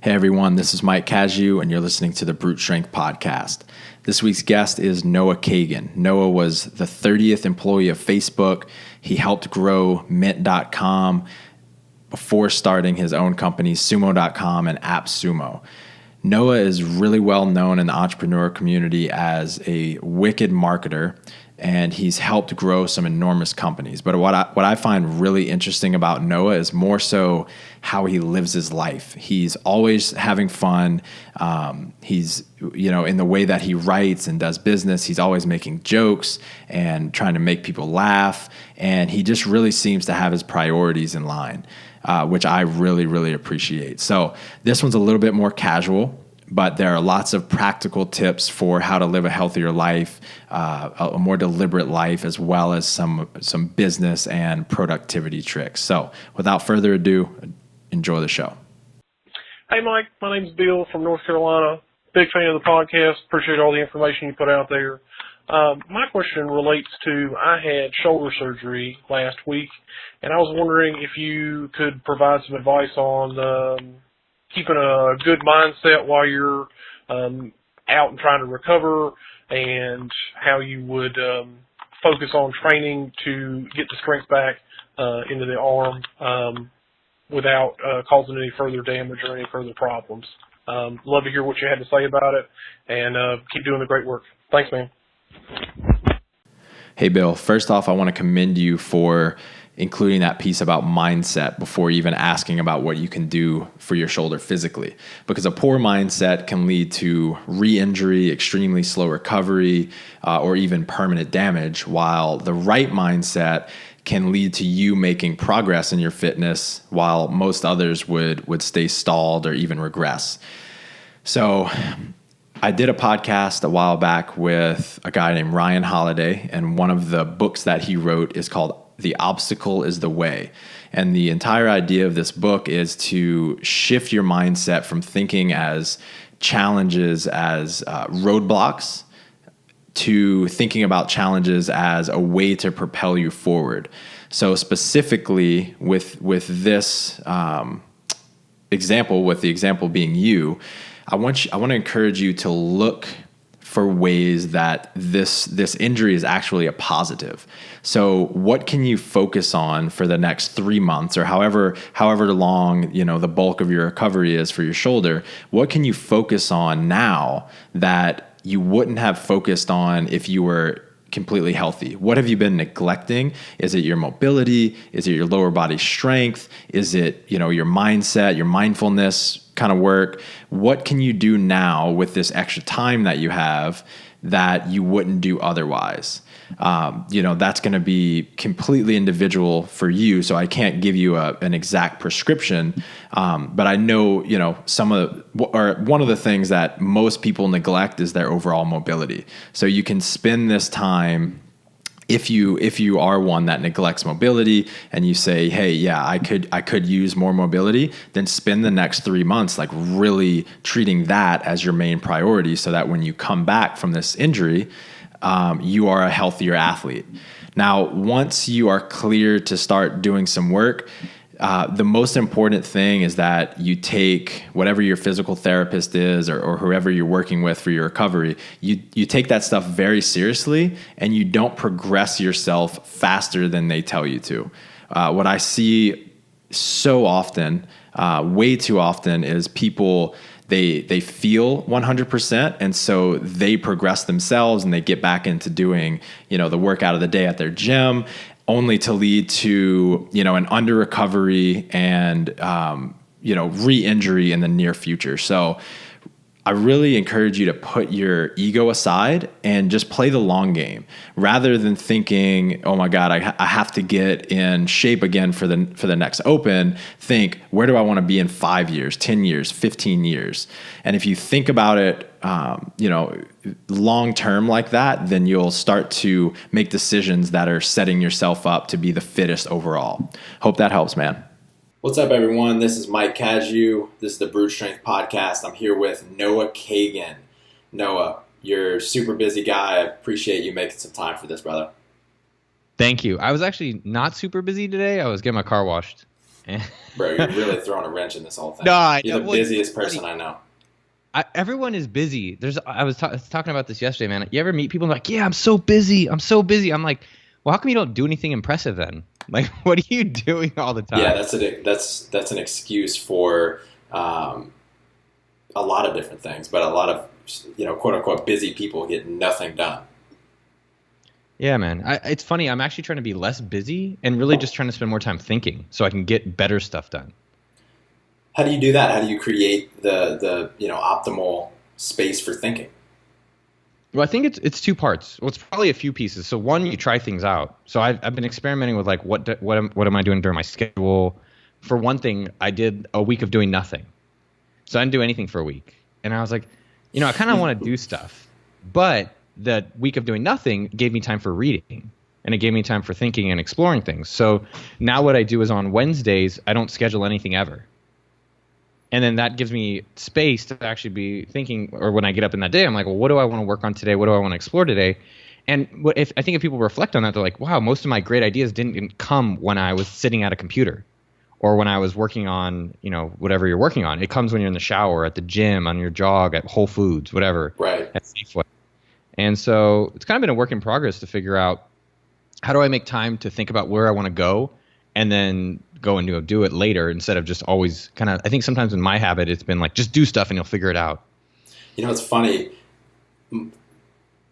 Hey everyone, this is Mike Kagan, and you're listening to the Brute Strength Podcast. This week's guest is Noah Kagan. Noah was the 30th employee of Facebook. He helped grow Mint.com before starting his own companies, Sumo.com and AppSUMO. Noah is really well known in the entrepreneur community as a wicked marketer, and he's helped grow some enormous companies. But what I find really interesting about Noah is more so how he lives his life. He's always having fun. He's, in the way that he writes and does business, he's always making jokes and trying to make people laugh. And he just really seems to have his priorities in line, which I really, really appreciate. So this one's a little bit more casual, but there are lots of practical tips for how to live a healthier life, a more deliberate life, as well as some business and productivity tricks. So without further ado, enjoy the show. Hey, Mike. My name's Bill from North Carolina. Big fan of the podcast. Appreciate all the information you put out there. My question relates to, I had shoulder surgery last week, and I was wondering if you could provide some advice on keeping a good mindset while you're out and trying to recover, and how you would focus on training to get the strength back into the arm without causing any further damage or any further problems. Love to hear what you had to say about it, and keep doing the great work. Thanks, man. Hey, Bill. First off, I want to commend you for including that piece about mindset before even asking about what you can do for your shoulder physically. Because a poor mindset can lead to re-injury, extremely slow recovery, or even permanent damage, while the right mindset can lead to you making progress in your fitness while most others would stay stalled or even regress. So I did a podcast a while back with a guy named Ryan Holiday, and one of the books that he wrote is called The Obstacle is the Way. And the entire idea of this book is to shift your mindset from thinking as challenges as roadblocks to thinking about challenges as a way to propel you forward. So specifically with this example, with the example being you, I want to encourage you to look for ways that this injury is actually a positive. So what can you focus on for the next 3 months, or however long, the bulk of your recovery is for your shoulder? What can you focus on now that you wouldn't have focused on if you were completely healthy? What have you been neglecting? Is it your mobility? Is it your lower body strength? Is it, your mindset, your mindfulness kind of work? What can you do now with this extra time that you have that you wouldn't do otherwise? That's going to be completely individual for you. So I can't give you an exact prescription. But I know, one of the things that most people neglect is their overall mobility. So you can spend this time, if you are one that neglects mobility and you say, hey, yeah, I could use more mobility, then spend the next 3 months like really treating that as your main priority, so that when you come back from this injury, you are a healthier athlete. Now, once you are clear to start doing some work, the most important thing is that you take whatever your physical therapist is, or whoever you're working with for your recovery, you take that stuff very seriously, and you don't progress yourself faster than they tell you to. What I see so often, way too often, is people, they feel 100%, and so they progress themselves and they get back into doing, the workout of the day at their gym, only to lead to, an under recovery and, re-injury in the near future. So I really encourage you to put your ego aside and just play the long game, rather than thinking, oh my God, I have to get in shape again for the next Open. Think, where do I want to be in 5 years, 10 years, 15 years? And if you think about it, long term like that, then you'll start to make decisions that are setting yourself up to be the fittest overall. Hope that helps, man. What's up, everyone? This is Mike Kagan. This is the Brute Strength Podcast. I'm here with Noah Kagan. Noah, you're a super busy guy. I appreciate you making some time for this, brother. Thank you. I was actually not super busy today. I was getting my car washed. Bro, you're really throwing a wrench in this whole thing. No, I You're know. the Well, busiest person I know. Everyone is busy. I was talking about this yesterday, man. You ever meet people like, yeah, I'm so busy. I'm so busy. I'm like, well, how come you don't do anything impressive then? Like, what are you doing all the time? Yeah, that's an excuse for a lot of different things, but a lot of, quote unquote busy people get nothing done. Yeah, man. It's funny. I'm actually trying to be less busy and really just trying to spend more time thinking so I can get better stuff done. How do you do that? How do you create the optimal space for thinking? Well, I think it's two parts. Well, it's probably a few pieces. So one, you try things out. So I've been experimenting with like what am I doing during my schedule? For one thing, I did a week of doing nothing. So I didn't do anything for a week, and I was like, I kind of want to do stuff, but the week of doing nothing gave me time for reading, and it gave me time for thinking and exploring things. So now what I do is on Wednesdays I don't schedule anything ever. And then that gives me space to actually be thinking, or when I get up in that day, I'm like, well, what do I want to work on today? What do I want to explore today? And I think if people reflect on that, they're like, wow, most of my great ideas didn't come when I was sitting at a computer or when I was working on, whatever you're working on. It comes when you're in the shower, at the gym, on your jog, at Whole Foods, whatever, right, at Safeway. And so it's kind of been a work in progress to figure out, how do I make time to think about where I want to go and then go and do it later, instead of just always kind of, I think sometimes in my habit, it's been like, just do stuff and you'll figure it out. It's funny.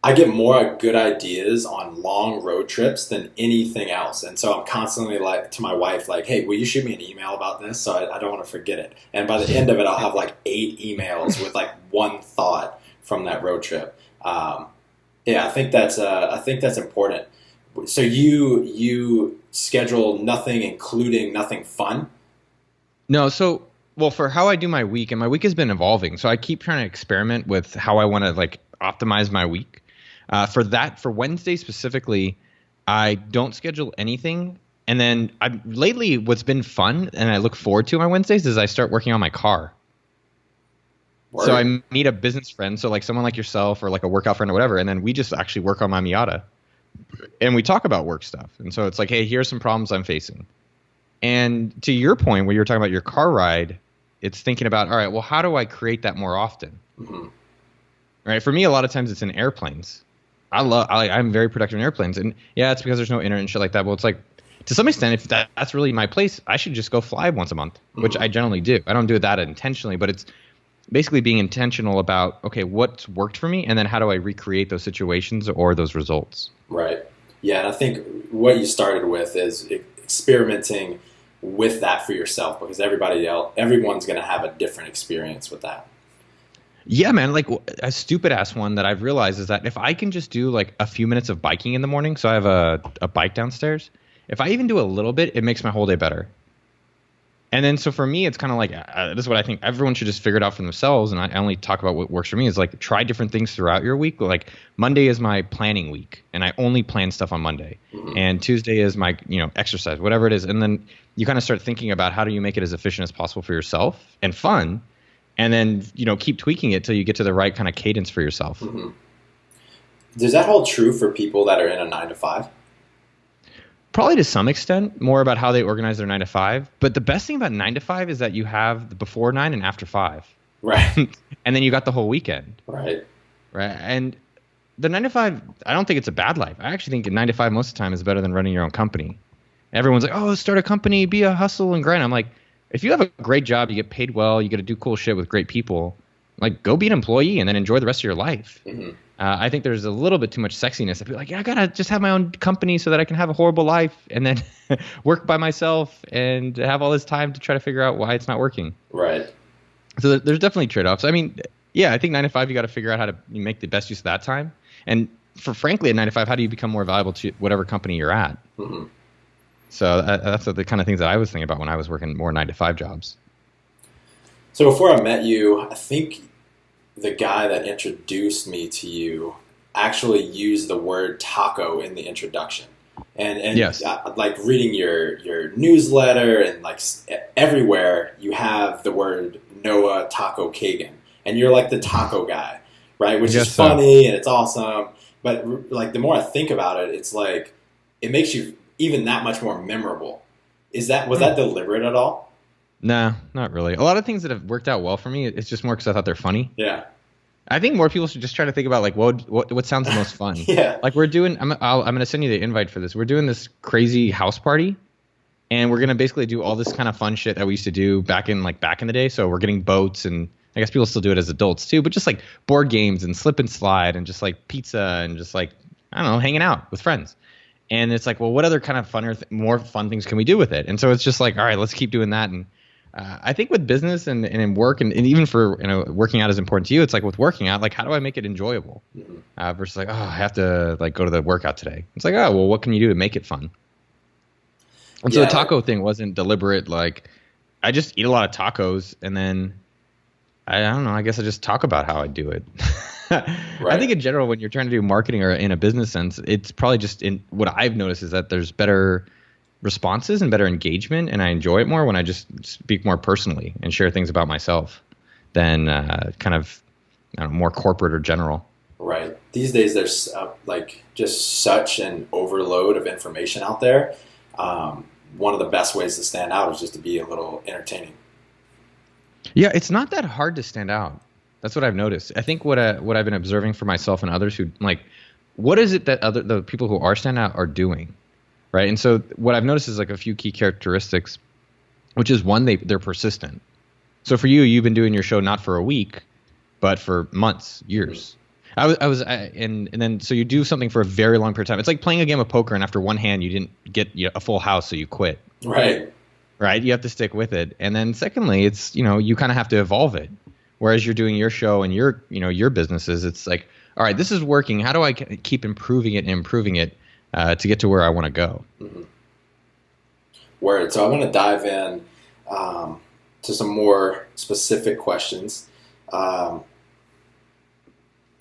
I get more good ideas on long road trips than anything else. And so I'm constantly like to my wife, like, hey, will you shoot me an email about this? So I don't want to forget it. And by the end of it, I'll have like 8 emails with like one thought from that road trip. I think that's important. So you schedule nothing, including nothing fun? No. So, well, for how I do my week, and my week has been evolving. So I keep trying to experiment with how I want to like optimize my week. For Wednesday specifically, I don't schedule anything. And then lately what's been fun and I look forward to my Wednesdays is I start working on my car. Word. So I meet a business friend, so like someone like yourself or like a workout friend or whatever, and then we just actually work on my Miata. And we talk about work stuff. And so it's like, hey, here's some problems I'm facing. And to your point, when you were talking about your car ride, it's thinking about, all right, well, how do I create that more often? Mm-hmm. Right. For me, a lot of times it's in airplanes. I'm very productive in airplanes. And yeah, it's because there's no internet and shit like that. But it's like, to some extent, if that's really my place, I should just go fly once a month, which Mm-hmm. I generally do. I don't do that intentionally, but it's basically being intentional about, okay, what's worked for me, and then how do I recreate those situations or those results? Right. Yeah, and I think what you started with is experimenting with that for yourself, because everyone's going to have a different experience with that. Yeah, man. Like a stupid ass one that I've realized is that if I can just do like a few minutes of biking in the morning, so I have a bike downstairs, if I even do a little bit, it makes my whole day better. And then, so for me, it's kind of like, this is what I think everyone should just figure it out for themselves. And I only talk about what works for me is like, try different things throughout your week. Like Monday is my planning week and I only plan stuff on Monday. Mm-hmm. And Tuesday is my, exercise, whatever it is. And then you kind of start thinking about how do you make it as efficient as possible for yourself and fun. And then, keep tweaking it till you get to the right kind of cadence for yourself. Mm-hmm. Does that hold true for people that are in a 9-to-5? Probably to some extent, more about how they organize their 9-to-5. But the best thing about 9-to-5 is that you have the before 9 and after 5. Right. And then you got the whole weekend. Right. Right. And the 9-to-5, I don't think it's a bad life. I actually think 9-to-5 most of the time is better than running your own company. Everyone's like, oh, start a company, be a hustle and grind. I'm like, if you have a great job, you get paid well, you get to do cool shit with great people, like go be an employee and then enjoy the rest of your life. Mm-hmm. I think there's a little bit too much sexiness. I'd be like, yeah, I gotta just have my own company so that I can have a horrible life and then work by myself and have all this time to try to figure out why it's not working. Right. So there's definitely trade-offs. I mean, yeah, I think 9-to-5, you got to figure out how to make the best use of that time. And frankly, at 9-to-5, how do you become more valuable to whatever company you're at? Mm-hmm. So that's the kind of things that I was thinking about when I was working more 9-to-5 jobs. So before I met you, I think the guy that introduced me to you actually used the word taco in the introduction. And yes. Like reading your newsletter and like everywhere you have the word Noah Taco Kagan, and you're like the taco guy, right? Which is funny and it's awesome. But like the more I think about it, it's like it makes you even that much more memorable. Was that deliberate at all? Nah, not really. A lot of things that have worked out well for me, it's just more because I thought they're funny. Yeah. I think more people should just try to think about like what sounds the most fun. Yeah. Like we're doing, I'm going to send you the invite for this. We're doing this crazy house party, and we're going to basically do all this kind of fun shit that we used to do back in the day. So we're getting boats, and I guess people still do it as adults too, but just like board games and slip and slide and just like pizza and just like, I don't know, hanging out with friends. And it's like, well, what other kind of more fun things can we do with it? And so it's just like, all right, let's keep doing that. And I think with business and in work and even for working out is important to you. It's like with working out, like how do I make it enjoyable versus like, oh, I have to like go to the workout today. It's like, oh, well, what can you do to make it fun? And so the taco thing wasn't deliberate. Like I just eat a lot of tacos and then I don't know. I guess I just talk about how I do it. Right. I think in general, when you're trying to do marketing or in a business sense, it's probably just what I've noticed is that there's better responses and better engagement, and I enjoy it more when I just speak more personally and share things about myself than kind of more corporate or general. Right. These days, there's like just such an overload of information out there. One of the best ways to stand out is just to be a little entertaining. Yeah, it's not that hard to stand out. That's what I've noticed. I think what I've been observing for myself and others who like, what is it that the people who are standing out are doing? Right. And so what I've noticed is like a few key characteristics, which is one, they're persistent. So for you, you've been doing your show not for a week, but for months, years. And then so you do something for a very long period of time. It's like playing a game of poker and after one hand, you didn't get a full house, so you quit. Right. Right. You have to stick with it. And then secondly, it's, you kind of have to evolve it. Whereas you're doing your show and your businesses, it's like, all right, this is working. How do I keep improving it and improving it? To get to where I want to go. Mm-hmm. Word. So I want to dive in to some more specific questions.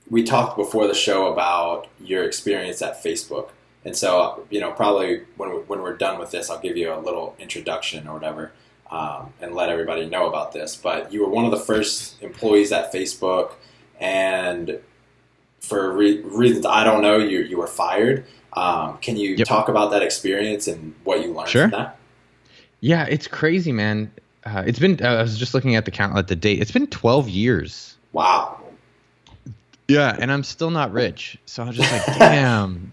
We talked before the show about your experience at Facebook. And so, probably when we're done with this, I'll give you a little introduction or whatever and let everybody know about this. But you were one of the first employees at Facebook, and for reasons I don't know, you were fired. Can you talk about that experience and what you learned from that? Yeah, it's crazy, man. It's been, I was just looking at the date. It's been 12 years. Wow. Yeah. And I'm still not rich. So I was just like, damn.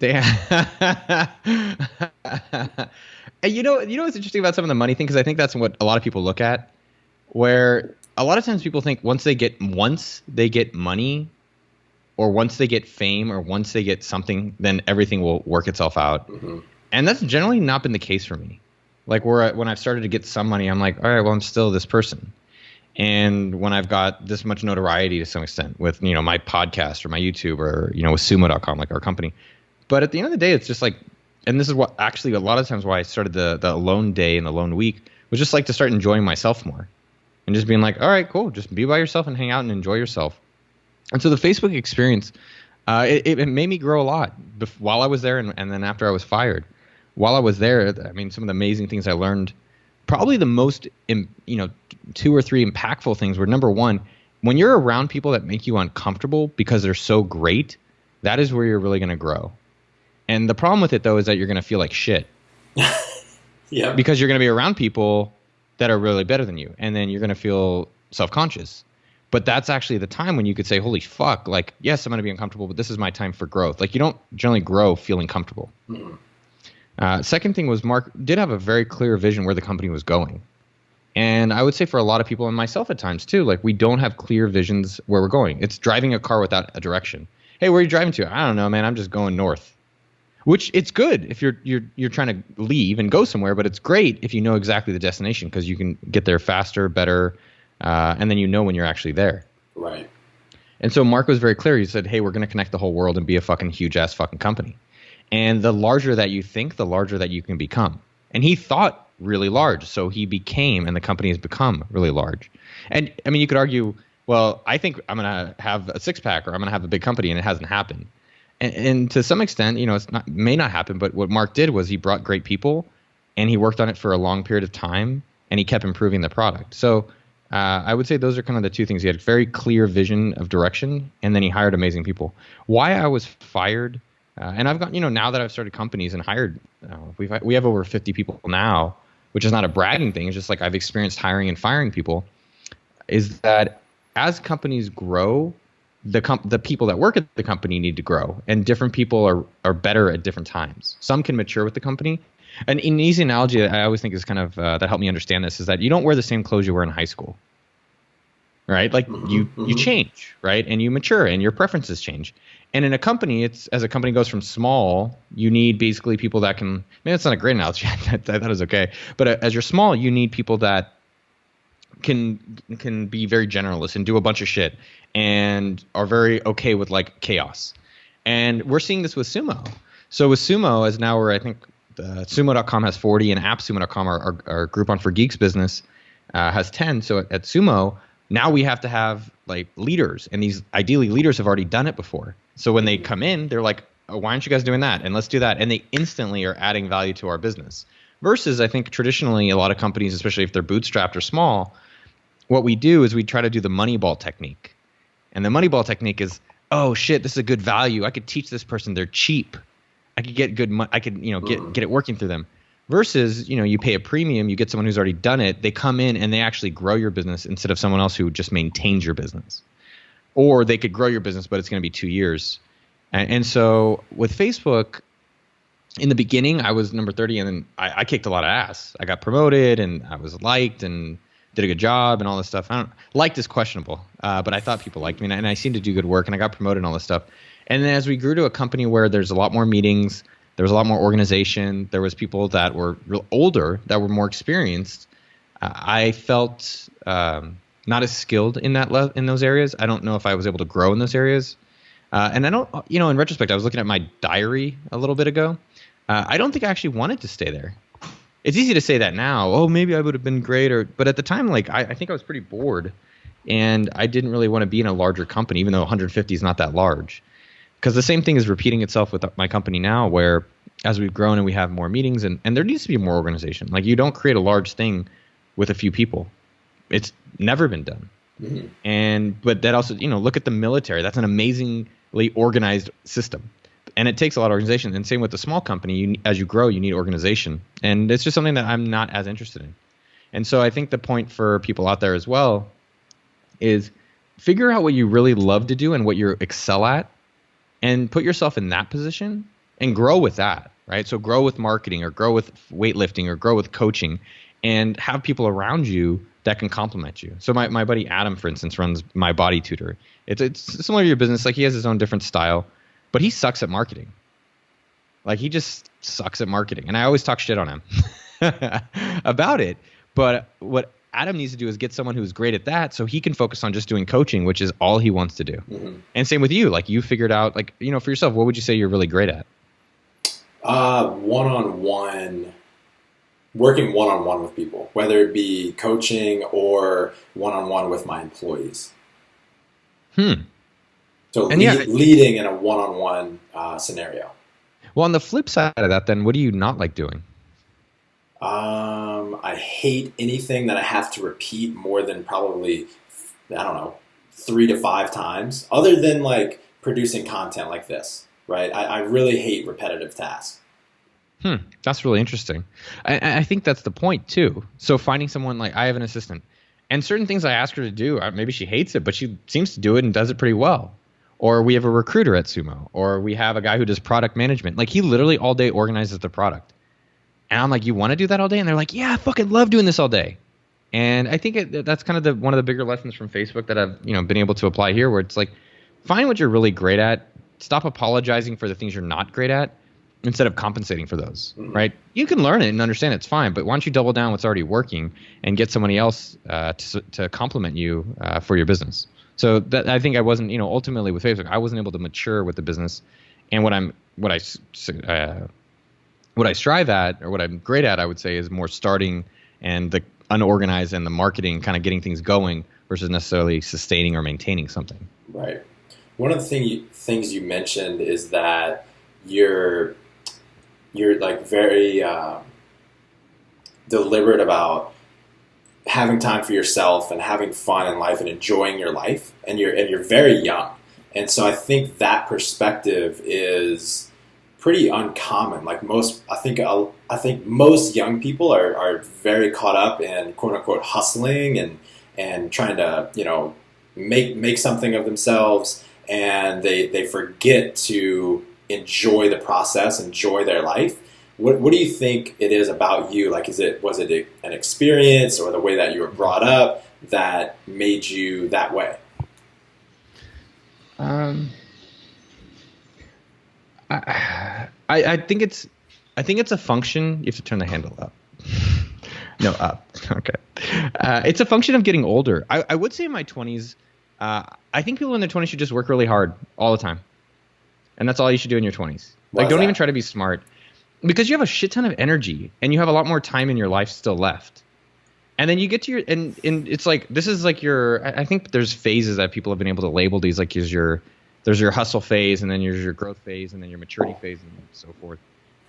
And you know what's interesting about some of the money thing? Cause I think that's what a lot of people look at, where a lot of times people think once they get money, or once they get fame, or once they get something, then everything will work itself out. Mm-hmm. And that's generally not been the case for me. Like when I've started to get some money, I'm like, all right, well, I'm still this person. And when I've got this much notoriety to some extent with, my podcast or my YouTube or, with sumo.com, like our company. But at the end of the day, it's just like, and this is what actually a lot of times why I started the alone day and the alone week was just like to start enjoying myself more and just being like, all right, cool. Just be by yourself and hang out and enjoy yourself. And so the Facebook experience, it made me grow a lot while I was there and then after I was fired. While I was there, I mean, some of the amazing things I learned, probably the most, 2 or 3 impactful things were, number one, when you're around people that make you uncomfortable because they're so great, that is where you're really going to grow. And the problem with it, though, is that you're going to feel like shit. Yeah. Because you're going to be around people that are really better than you. And then you're going to feel self-conscious. But that's actually the time when you could say, holy fuck, like, yes, I'm going to be uncomfortable, but this is my time for growth. Like, you don't generally grow feeling comfortable. Mm-hmm. Second thing was Mark did have a very clear vision where the company was going. And I would say for a lot of people and myself at times too, like we don't have clear visions where we're going. It's driving a car without a direction. Hey, where are you driving to? I don't know, man. I'm just going north. Which it's good if you're trying to leave and go somewhere, but it's great if you know exactly the destination because you can get there faster, better, and then you know when you're actually there. Right. And so Mark was very clear. He said, hey, we're going to connect the whole world and be a fucking huge ass fucking company. And the larger that you think, the larger that you can become. And he thought really large, so he became, and the company has become really large. And I mean, you could argue, well, I think I'm going to have a six-pack or I'm going to have a big company, and it hasn't happened. And to some extent, may not happen, but what Mark did was he brought great people, and he worked on it for a long period of time, and he kept improving the product. So I would say those are kind of the two things. He had a very clear vision of direction, and then he hired amazing people. Why I was fired, and I've got, now that I've started companies and hired, we have over 50 people now. which is not a bragging thing. It's just like I've experienced hiring and firing people, is that as companies grow, the people that work at the company need to grow, and different people are better at different times. Some can mature with the company. And an easy analogy that I always think is kind of that helped me understand this is that you don't wear the same clothes you wear in high school, right? Like you change, right? And you mature and your preferences change. And in a company, it's as a company goes from small, you need basically people that can, maybe that's not a great analogy. I thought it was okay. But as you're small, you need people that can be very generalist and do a bunch of shit and are very okay with like chaos. And we're seeing this with Sumo. So with Sumo, as now we're, I think, Sumo.com has 40 and AppSUMO.com, our Groupon for Geeks business, has 10. So at Sumo, now we have to have like leaders, and these ideally leaders have already done it before. So when they come in, they're like, oh, why aren't you guys doing that? And let's do that. And they instantly are adding value to our business. Versus I think traditionally a lot of companies, especially if they're bootstrapped or small, what we do is we try to do the Moneyball technique. And the Moneyball technique is, oh shit, this is a good value. I could teach this person. They're cheap. I could get good money. I could, get it working through them. Versus, you pay a premium, you get someone who's already done it. They come in and they actually grow your business instead of someone else who just maintains your business. Or they could grow your business, but it's going to be 2 years. And so with Facebook, in the beginning, I was number 30, and then I kicked a lot of ass. I got promoted, and I was liked, and did a good job, and all this stuff. Liked is questionable, but I thought people liked me, and I seemed to do good work, and I got promoted and all this stuff. And then as we grew to a company where there's a lot more meetings, there was a lot more organization, there was people that were real older, that were more experienced, I felt not as skilled in in those areas. I don't know if I was able to grow in those areas. And I don't, in retrospect, I was looking at my diary a little bit ago. I don't think I actually wanted to stay there. It's easy to say that now. Oh, maybe I would have been great, but at the time, like I think I was pretty bored, and I didn't really want to be in a larger company, even though 150 is not that large. Because the same thing is repeating itself with my company now, where as we've grown and we have more meetings, and there needs to be more organization. Like you don't create a large thing with a few people. It's never been done. Mm-hmm. But that also, look at the military. That's an amazingly organized system. And it takes a lot of organization. And same with the small company. As you grow, you need organization. And it's just something that I'm not as interested in. And so I think the point for people out there as well is figure out what you really love to do and what you excel at, and put yourself in that position and grow with that, right? So grow with marketing, or grow with weightlifting, or grow with coaching, and have people around you that can complement you. So my buddy Adam, for instance, runs My Body Tutor. It's similar to your business. Like he has his own different style, but he sucks at marketing. Like he just sucks at marketing. And I always talk shit on him about it. But what Adam needs to do is get someone who's great at that, so he can focus on just doing coaching, which is all he wants to do. Mm-hmm. And same with you. Like you figured out, like, for yourself, what would you say you're really great at? One-on-one, working one-on-one with people, whether it be coaching or one-on-one with my employees. So leading in a one-on-one scenario. Well, on the flip side of that, then, what do you not like doing? I hate anything that I have to repeat more than probably, 3 to 5 times, other than like producing content like this, right? I really hate repetitive tasks. That's really interesting. I think that's the point too. So finding someone, like I have an assistant, and certain things I ask her to do, maybe she hates it, but she seems to do it and does it pretty well. Or we have a recruiter at Sumo, or we have a guy who does product management. Like he literally all day organizes the product. And I'm like, you want to do that all day? And they're like, yeah, I fucking love doing this all day. And I think that's kind of one of the bigger lessons from Facebook that I've been able to apply here, where it's like, find what you're really great at. Stop apologizing for the things you're not great at instead of compensating for those, right? You can learn it and understand it's fine, but why don't you double down what's already working and get somebody else to complement you for your business? So that, I think I wasn't, ultimately with Facebook, I wasn't able to mature with the business. And what I strive at, or what I'm great at, I would say, is more starting and the unorganized and the marketing, kind of getting things going versus necessarily sustaining or maintaining something. Right. One of the things you mentioned is that you're like very deliberate about having time for yourself and having fun in life and enjoying your life, and you're very young. And so I think that perspective is pretty uncommon. Like I think most young people are very caught up in quote unquote hustling and trying to, make something of themselves, and they forget to enjoy the process, enjoy their life. What do you think it is about you? Like, was it an experience or the way that you were brought up that made you that way? I think it's a function. You have to turn the handle up. No, up. Okay. It's a function of getting older. I would say in my 20s, I think people in their 20s should just work really hard all the time. And that's all you should do in your 20s. Like, don't even try to be smart. Because you have a shit ton of energy and you have a lot more time in your life still left. And then you get to and it's like, this is like I think there's phases that people have been able to label these, like there's your hustle phase, and then there's your growth phase, and then your maturity phase, and so forth.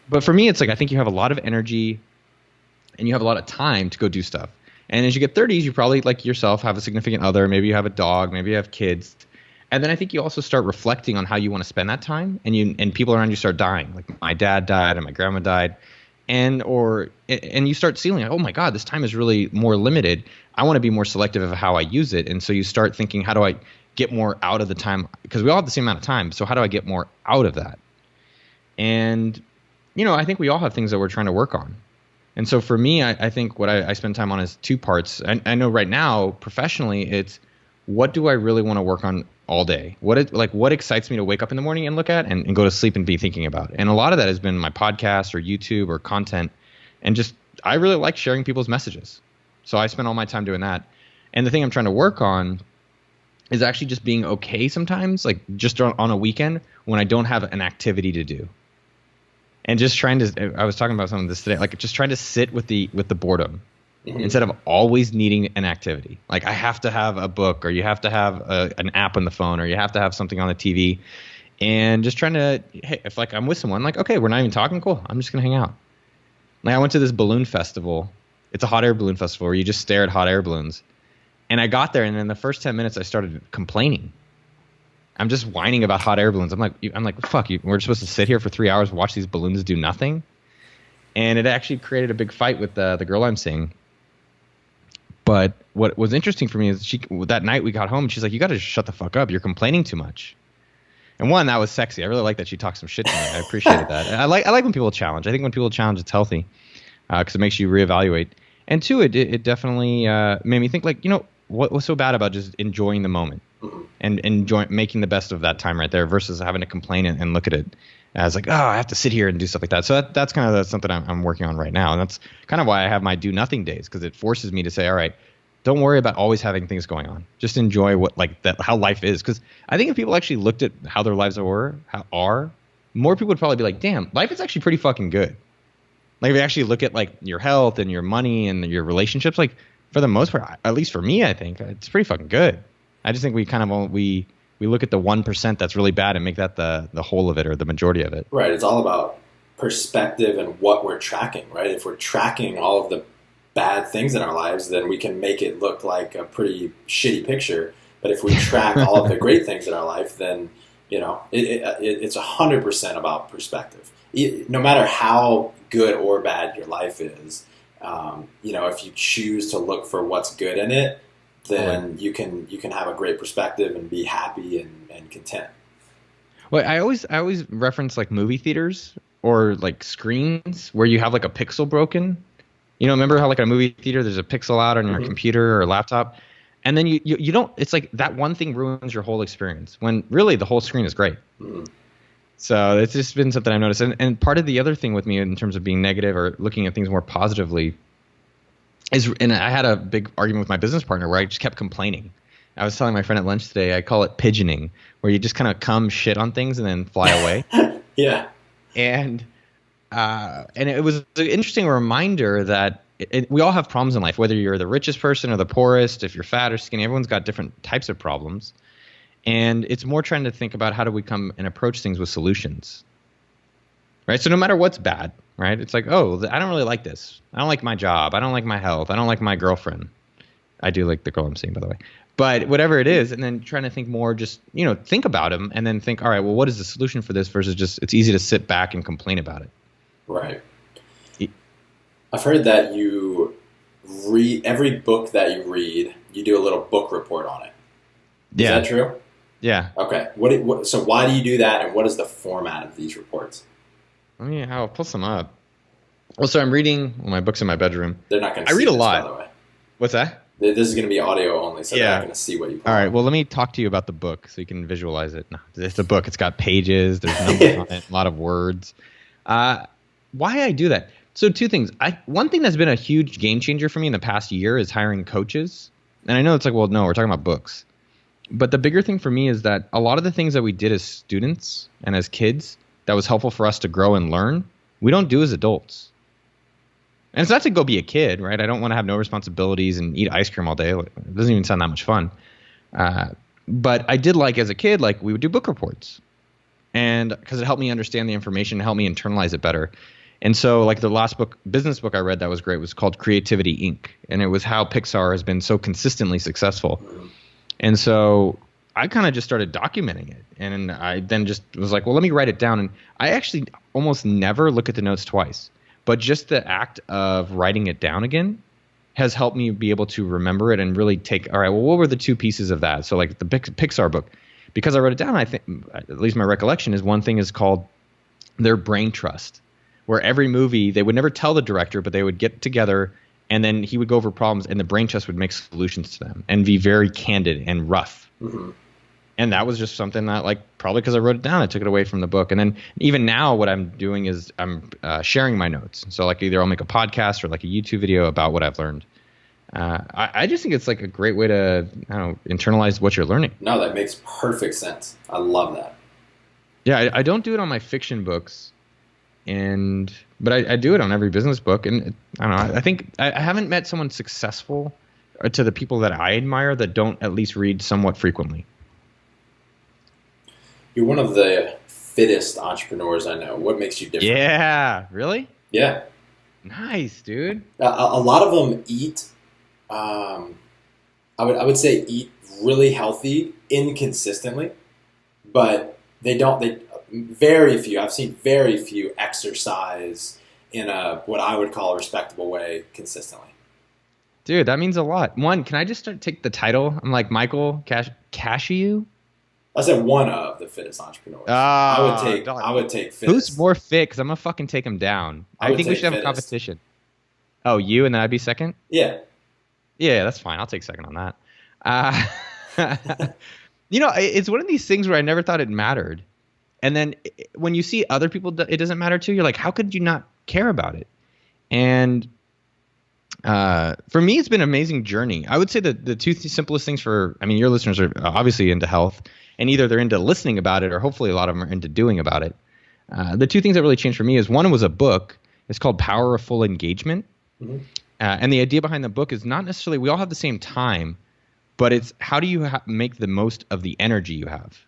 But for me, it's like, I think you have a lot of energy and you have a lot of time to go do stuff. And as you get 30s, you probably, like yourself, have a significant other. Maybe you have a dog, maybe you have kids. And then I think you also start reflecting on how you want to spend that time, and people around you start dying. Like my dad died and my grandma died. And you start seeing, like, oh my God, this time is really more limited. I want to be more selective of how I use it. And so you start thinking, how do I get more out of the time? Because we all have the same amount of time. So how do I get more out of that? And, I think we all have things that we're trying to work on. And so for me, I think what I spend time on is two parts. I know right now, professionally, it's what do I really want to work on all day? What excites me to wake up in the morning and look at and go to sleep and be thinking about? And a lot of that has been my podcast or YouTube or content. And just, I really like sharing people's messages. So I spend all my time doing that. And the thing I'm trying to work on is actually just being okay sometimes, like just on a weekend when I don't have an activity to do. And just trying to, I was talking about some of this today, like just trying to sit with the boredom. Mm-hmm. Instead of always needing an activity. Like I have to have a book, or you have to have an app on the phone, or you have to have something on the TV. And just trying to, hey, if like I'm with someone, like, okay, we're not even talking, cool, I'm just going to hang out. Like I went to this balloon festival. It's a hot air balloon festival where you just stare at hot air balloons. And I got there, and in the first 10 minutes, I started complaining. I'm just whining about hot air balloons. I'm like, fuck you. We're supposed to sit here for 3 hours and watch these balloons do nothing. And it actually created a big fight with the girl I'm seeing. But what was interesting for me is that night we got home, and she's like, you got to shut the fuck up. You're complaining too much. And one, that was sexy. I really like that she talked some shit to me. I appreciated that. And I like when people challenge. I think when people challenge, it's healthy because it makes you reevaluate. And two, it definitely made me think, like, what was so bad about just enjoying the moment and making the best of that time right there versus having to complain and look at it as like, oh, I have to sit here and do stuff like that. So that's kind of something I'm working on right now. And that's kind of why I have my do nothing days, because it forces me to say, all right, don't worry about always having things going on. Just enjoy how life is. Because I think if people actually looked at how their lives are, more people would probably be like, damn, life is actually pretty fucking good. Like if you actually look at like your health and your money and your relationships, like for the most part, at least for me, I think it's pretty fucking good. I just think we kind of we look at the 1% that's really bad and make that the whole of it or the majority of it. Right. It's all about perspective and what we're tracking, right? If we're tracking all of the bad things in our lives, then we can make it look like a pretty shitty picture. But if we track all of the great things in our life, then, it's 100% about perspective. No matter how good or bad your life is, if you choose to look for what's good in it, then you can have a great perspective and be happy and content. Well, I always reference like movie theaters or like screens where you have like a pixel broken. Remember how like a movie theater there's a pixel out on your computer or laptop, and then you don't. It's like that one thing ruins your whole experience when really the whole screen is great. Mm-hmm. So it's just been something I've noticed, and part of the other thing with me in terms of being negative or looking at things more positively and I had a big argument with my business partner where I just kept complaining. I was telling my friend at lunch today, I call it pigeoning, where you just kind of come shit on things and then fly away. Yeah. And it was an interesting reminder that we all have problems in life, whether you're the richest person or the poorest, if you're fat or skinny, everyone's got different types of problems. And it's more trying to think about how do we come and approach things with solutions. Right? So no matter what's bad, right? It's like, oh, I don't really like this. I don't like my job. I don't like my health. I don't like my girlfriend. I do like the girl I'm seeing, by the way. But whatever it is, and then trying to think more, just, think about them and then think, all right, well, what is the solution for this versus just it's easy to sit back and complain about it. Right. I've heard that you read every book that you read, you do a little book report on it. Is that true? Yeah. Okay. So why do you do that, and what is the format of these reports? I'll pull some up. Well, so I'm reading my books in my bedroom. They're not going to I read this, a lot. by the way. What's that? This is going to be audio only, so they're not going to see what you put. All right, well, let me talk to you about the book so you can visualize it. No, it's a book. It's got pages. There's numbers on it, a lot of words. Why I do that? So two things. One thing that's been a huge game changer for me in the past year is hiring coaches. And I know it's like, well, no, we're talking about books. But the bigger thing for me is that a lot of the things that we did as students and as kids that was helpful for us to grow and learn, we don't do as adults. And it's not to go be a kid, right? I don't want to have no responsibilities and eat ice cream all day. It doesn't even sound that much fun. But I did as a kid, we would do book reports. And because it helped me understand the information, helped me internalize it better. And so the last business book I read that was great was called Creativity Inc. And it was how Pixar has been so consistently successful. And so I kind of just started documenting it. And I then just was like, well, let me write it down. And I actually almost never look at the notes twice. But just the act of writing it down again has helped me be able to remember it and really take, all right, well, what were the two pieces of that? So the Pixar book, because I wrote it down, I think, at least my recollection is one thing is called their brain trust, where every movie, they would never tell the director, but they would get together and then he would go over problems and the brain trust would make solutions to them and be very candid and rough. Mm-hmm. And that was just something that probably because I wrote it down, I took it away from the book. And then even now what I'm doing is I'm sharing my notes. So either I'll make a podcast or a YouTube video about what I've learned. I just think it's a great way to internalize what you're learning. No, that makes perfect sense. I love that. Yeah, I don't do it on my fiction books, but I do it on every business book. And I don't know. I think I haven't met someone successful to the people that I admire that don't at least read somewhat frequently. You're one of the fittest entrepreneurs I know. What makes you different? Yeah, really? Yeah. Nice, dude. A lot of them eat. I would say eat really healthy inconsistently, but they don't. Very few. I've seen very few exercise in what I would call a respectable way consistently. Dude, that means a lot. One, can I just take the title? I'm like Michael Cashew. I said one of the fittest entrepreneurs. I would take fittest. Who's more fit? Because I'm gonna fucking take him down. I think we should have a competition. Oh, you and then I'd be second? Yeah. Yeah, that's fine. I'll take second on that. It's one of these things where I never thought it mattered. And then when you see other people, it doesn't matter to, you're like, how could you not care about it? And for me, it's been an amazing journey. I would say that the two simplest things your listeners are obviously into health, and either they're into listening about it or hopefully a lot of them are into doing about it. The two things that really changed for me is one was a book. It's called Power of Full Engagement. Mm-hmm. And the idea behind the book is not necessarily we all have the same time, but it's how do you make the most of the energy you have?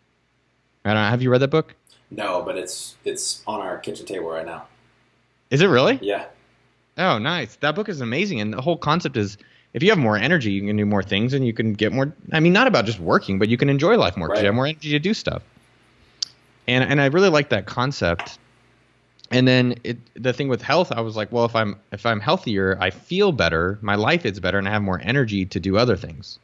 Have you read that book? No, but it's on our kitchen table right now. Is it really? Yeah. Oh, nice. That book is amazing. And the whole concept is if you have more energy, you can do more things and you can get more. Not about just working, but you can enjoy life more because you have more energy to do stuff. And I really like that concept. And then the thing with health, I was like, well, if I'm healthier, I feel better, my life is better, and I have more energy to do other things.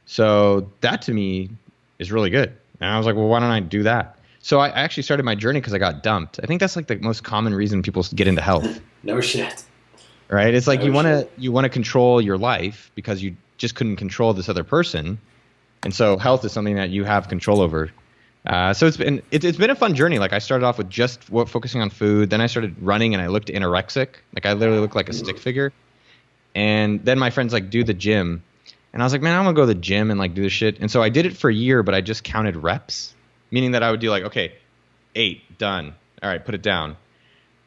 So that to me is really good. And I was like, well, why don't I do that? So I actually started my journey because I got dumped. I think that's the most common reason people get into health. No shit. Right? It's you want to control your life because you just couldn't control this other person. And so health is something that you have control over. So it's been a fun journey. I started off with just focusing on food. Then I started running and I looked anorexic. I literally looked like a stick figure. And then my friends do the gym. And I was like, man, I'm going to go to the gym and do this shit. And so I did it for a year, but I just counted reps, meaning that I would do okay, 8, done. All right, put it down.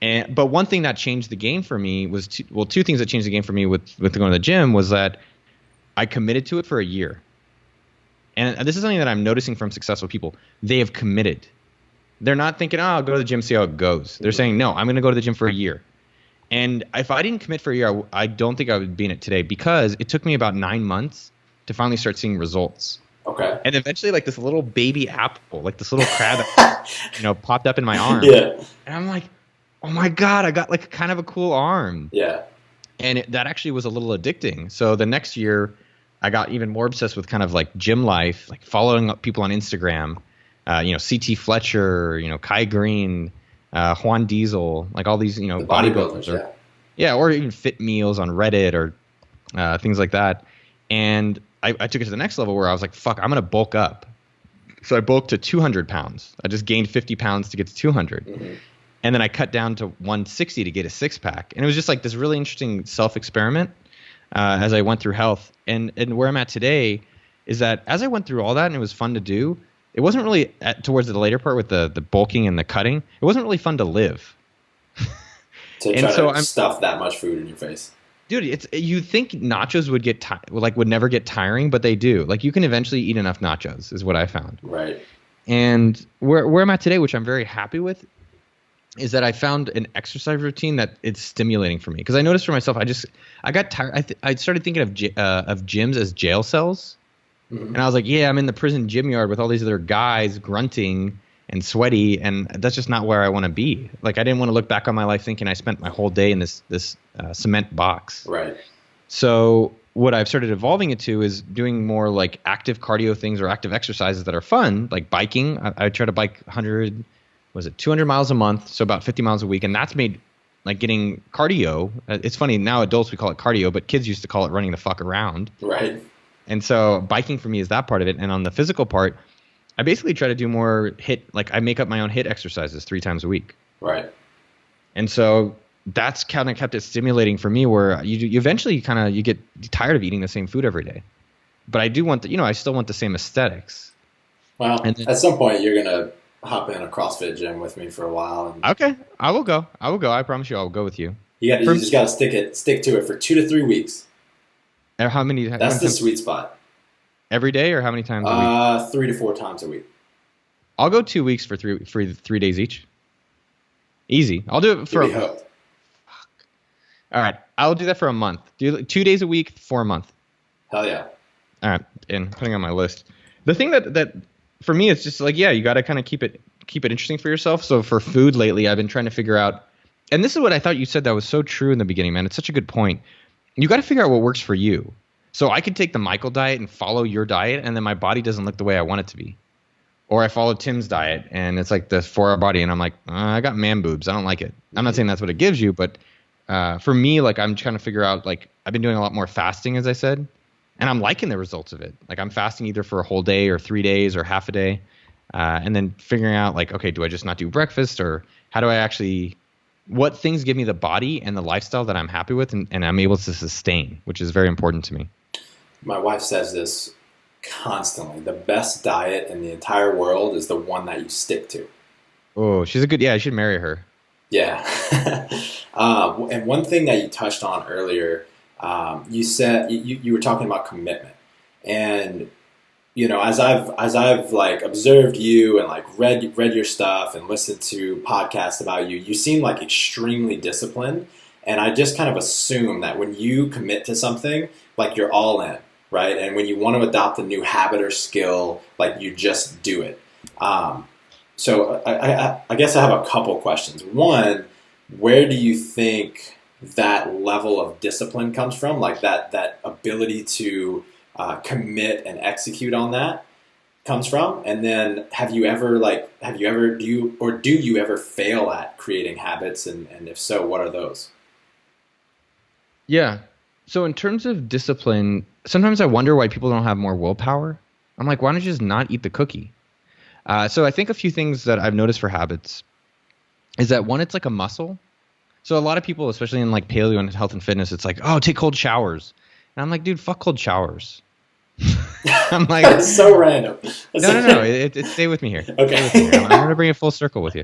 But one thing that changed the game for me was, two things that changed the game for me with going to the gym was that I committed to it for a year. And this is something that I'm noticing from successful people. They have committed. They're not thinking, oh, I'll go to the gym, see how it goes. They're saying, no, I'm going to go to the gym for a year. And if I didn't commit for a year, I don't think I would be in it today because it took me about 9 months to finally start seeing results. Okay. And eventually, like this little baby apple, like this little crab, popped up in my arm. Yeah. And I'm like, oh my God, I got like kind of a cool arm. Yeah. And that actually was a little addicting. So the next year, I got even more obsessed with kind of like gym life, like following up people on Instagram, CT Fletcher, Kai Green, Juan Diesel, like all these, The bodybuilders, or even fit meals on Reddit or things like that. And I took it to the next level where I was like, fuck, I'm going to bulk up. So I bulked to 200 pounds. I just gained 50 pounds to get to 200. Mm-hmm. And then I cut down to 160 to get a six pack. And it was just like this really interesting self-experiment as I went through health. And where I'm at today is that as I went through all that and it was fun to do, it wasn't really towards the later part with the bulking and the cutting. It wasn't really fun to live. To stuff that much food in your face. Dude, you think nachos would never get tiring, but they do. Like you can eventually eat enough nachos, is what I found. Right. And where I'm at today, which I'm very happy with, is that I found an exercise routine that it's stimulating for me. Because I noticed for myself, I got tired. I started thinking of gyms as jail cells, and I was like, yeah, I'm in the prison gym yard with all these other guys grunting and sweaty, and that's just not where I want to be. Like I didn't want to look back on my life thinking I spent my whole day in this cement box. Right. So what I've started evolving it to is doing more like active cardio things or active exercises that are fun, like biking. I try to bike 200 miles a month, so about 50 miles a week, and that's made like getting cardio. It's funny now, adults we call it cardio, but kids used to call it running the fuck around. Right. And so biking for me is that part of it, and on the physical part, I basically try to do more I make up my own HIIT exercises 3 times a week. Right. And so that's kind of kept it stimulating for me, where you eventually you get tired of eating the same food every day. But I do want I still want the same aesthetics. Well, at some point you're gonna hop in a CrossFit gym with me for a while. Okay, I will go. I promise you, I will go with you. You just gotta stick to it for 2 to 3 weeks. How many? That's the sweet spot. Every day, or how many times a week? 3 to 4 times a week. I'll go 2 weeks for 3 days each. Easy. I'll do it for. You'll be hooked. Fuck. All right, I'll do that for a month. Do 2 days a week for a month. Hell yeah. All right, and putting on my list. The thing that for me, it's just like, yeah, you got to kind of keep it interesting for yourself. So for food lately, I've been trying to figure out, and this is what I thought you said that was so true in the beginning, man. It's such a good point. You got to figure out what works for you. So I could take the Michael diet and follow your diet, and then my body doesn't look the way I want it to be. Or I follow Tim's diet, and it's like the 4-hour body, and I'm like, I got man boobs. I don't like it. I'm not saying that's what it gives you, but for me, like I'm trying to figure out, like I've been doing a lot more fasting, as I said, and I'm liking the results of it. Like I'm fasting either for a whole day or 3 days or half a day, and then figuring out like, okay, do I just not do breakfast, or how do I actually, what things give me the body and the lifestyle that I'm happy with and I'm able to sustain, which is very important to me. My wife says this constantly. The best diet in the entire world is the one that you stick to. Oh, she's a good, I should marry her. Yeah. And one thing that you touched on earlier, you said you were talking about commitment, and as I've like observed you and like read your stuff and listened to podcasts about you, you seem like extremely disciplined, and I just kind of assume that when you commit to something, like you're all in, right? And when you want to adopt a new habit or skill, like you just do it. So I guess I have a couple questions. One, where do you think that level of discipline comes from? Like that ability to commit and execute on that comes from? And then do you ever fail at creating habits? And if so, what are those? Yeah. So in terms of discipline, sometimes I wonder why people don't have more willpower. I'm like, why don't you just not eat the cookie? So I think a few things that I've noticed for habits is that one, it's like a muscle. So a lot of people, especially in like paleo and health and fitness, it's like, oh, take cold showers. And I'm like, dude, fuck cold showers. I'm like, it's so random. No. Stay with me here. Okay. Stay with me here. I'm going to bring it full circle with you.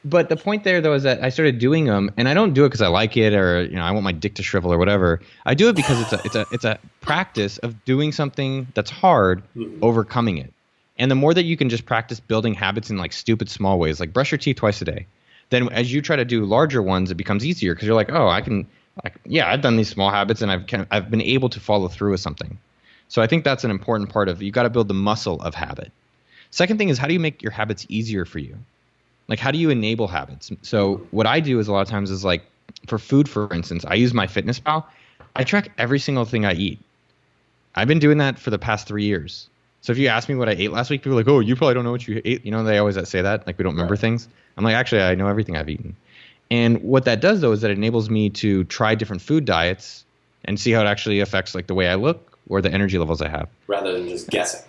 But the point there, though, is that I started doing them, and I don't do it because I like it or I want my dick to shrivel or whatever. I do it because it's a practice of doing something that's hard, overcoming it. And the more that you can just practice building habits in like stupid small ways, like brush your teeth twice a day, then as you try to do larger ones, it becomes easier because you're like, oh, I've done these small habits and I've been able to follow through with something. So I think that's an important part of, you got to build the muscle of habit. Second thing is, how do you make your habits easier for you? Like, how do you enable habits? So what I do is a lot of times is like, for food, for instance, I use MyFitnessPal. I track every single thing I eat. I've been doing that for the past 3 years. So if you ask me what I ate last week, people are like, oh, you probably don't know what you ate. You know, they always say that, like we don't remember things. I'm like, actually, I know everything I've eaten. And what that does, though, is that it enables me to try different food diets and see how it actually affects like the way I look or the energy levels I have. Rather than just guessing.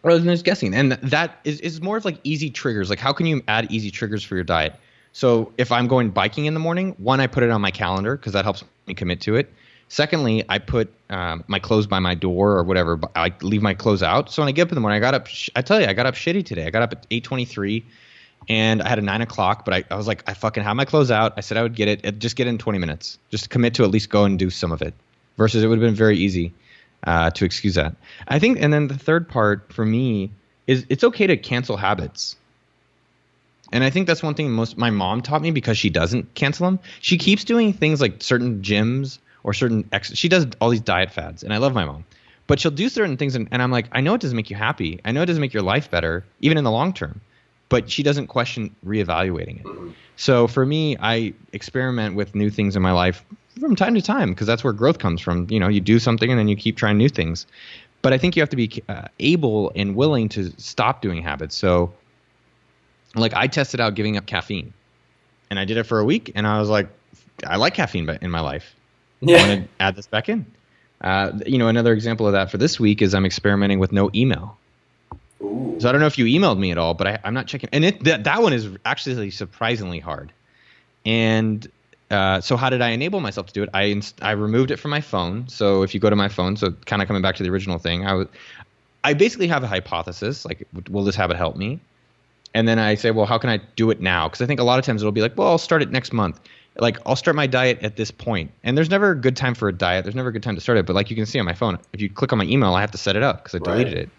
Rather than just guessing. And that is more of like easy triggers. Like, how can you add easy triggers for your diet? So if I'm going biking in the morning, one, I put it on my calendar because that helps me commit to it. Secondly, I put my clothes by my door or whatever. But I leave my clothes out. So when I get up in the morning, I got up shitty today. I got up at 8:23 and I had a 9 o'clock, but I was like, I fucking have my clothes out. I said I would get it. Just get it in 20 minutes. Just commit to at least go and do some of it. Versus it would have been very easy to excuse that. I think, and then the third part for me is it's okay to cancel habits. And I think that's one thing my mom taught me because she doesn't cancel them. She keeps doing things like certain gyms or certain she does all these diet fads, and I love my mom. But she'll do certain things, and I'm like, I know it doesn't make you happy. I know it doesn't make your life better, even in the long term. But she doesn't question reevaluating it. Mm-hmm. So for me, I experiment with new things in my life from time to time because that's where growth comes from. You know, you do something and then you keep trying new things. But I think you have to be able and willing to stop doing habits. So like I tested out giving up caffeine, and I did it for a week, and I was like, I like caffeine in my life. Yeah. I want to add this back in. Another example of that for this week is I'm experimenting with no email. Ooh. So I don't know if you emailed me at all, but I'm not checking. And that one is actually surprisingly hard. And so how did I enable myself to do it? I removed it from my phone. So if you go to my phone, so kind of coming back to the original thing, I basically have a hypothesis, like, will this habit help me? And then I say, well, how can I do it now? Because I think a lot of times it'll be like, well, I'll start it next month. Like, I'll start my diet at this point. And there's never a good time for a diet. There's never a good time to start it. But like you can see on my phone, if you click on my email, I have to set it up because I deleted it.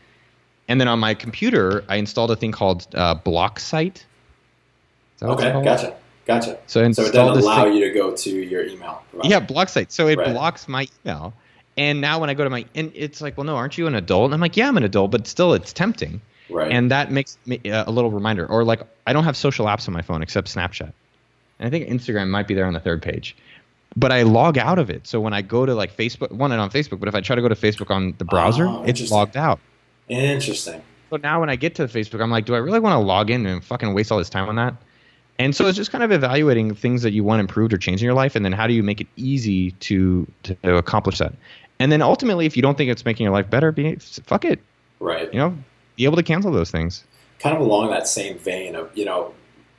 And then on my computer, I installed a thing called Block Site. Okay, gotcha. So it doesn't allow you to go to your email provider. Yeah, Block Site. So it blocks my email. And now when I go to and it's like, well, no, aren't you an adult? And I'm like, yeah, I'm an adult, but still it's tempting. Right. And that makes me a little reminder. Or like, I don't have social apps on my phone except Snapchat. And I think Instagram might be there on the third page. But I log out of it. So when I go to like Facebook, not on Facebook, but if I try to go to Facebook on the browser, it's logged out. Interesting. So now when I get to Facebook, I'm like, do I really want to log in and fucking waste all this time on that? And so it's just kind of evaluating things that you want improved or changed in your life, and then how do you make it easy to accomplish that? And then ultimately, if you don't think it's making your life better, fuck it. Right. You know, be able to cancel those things. Kind of along that same vein of,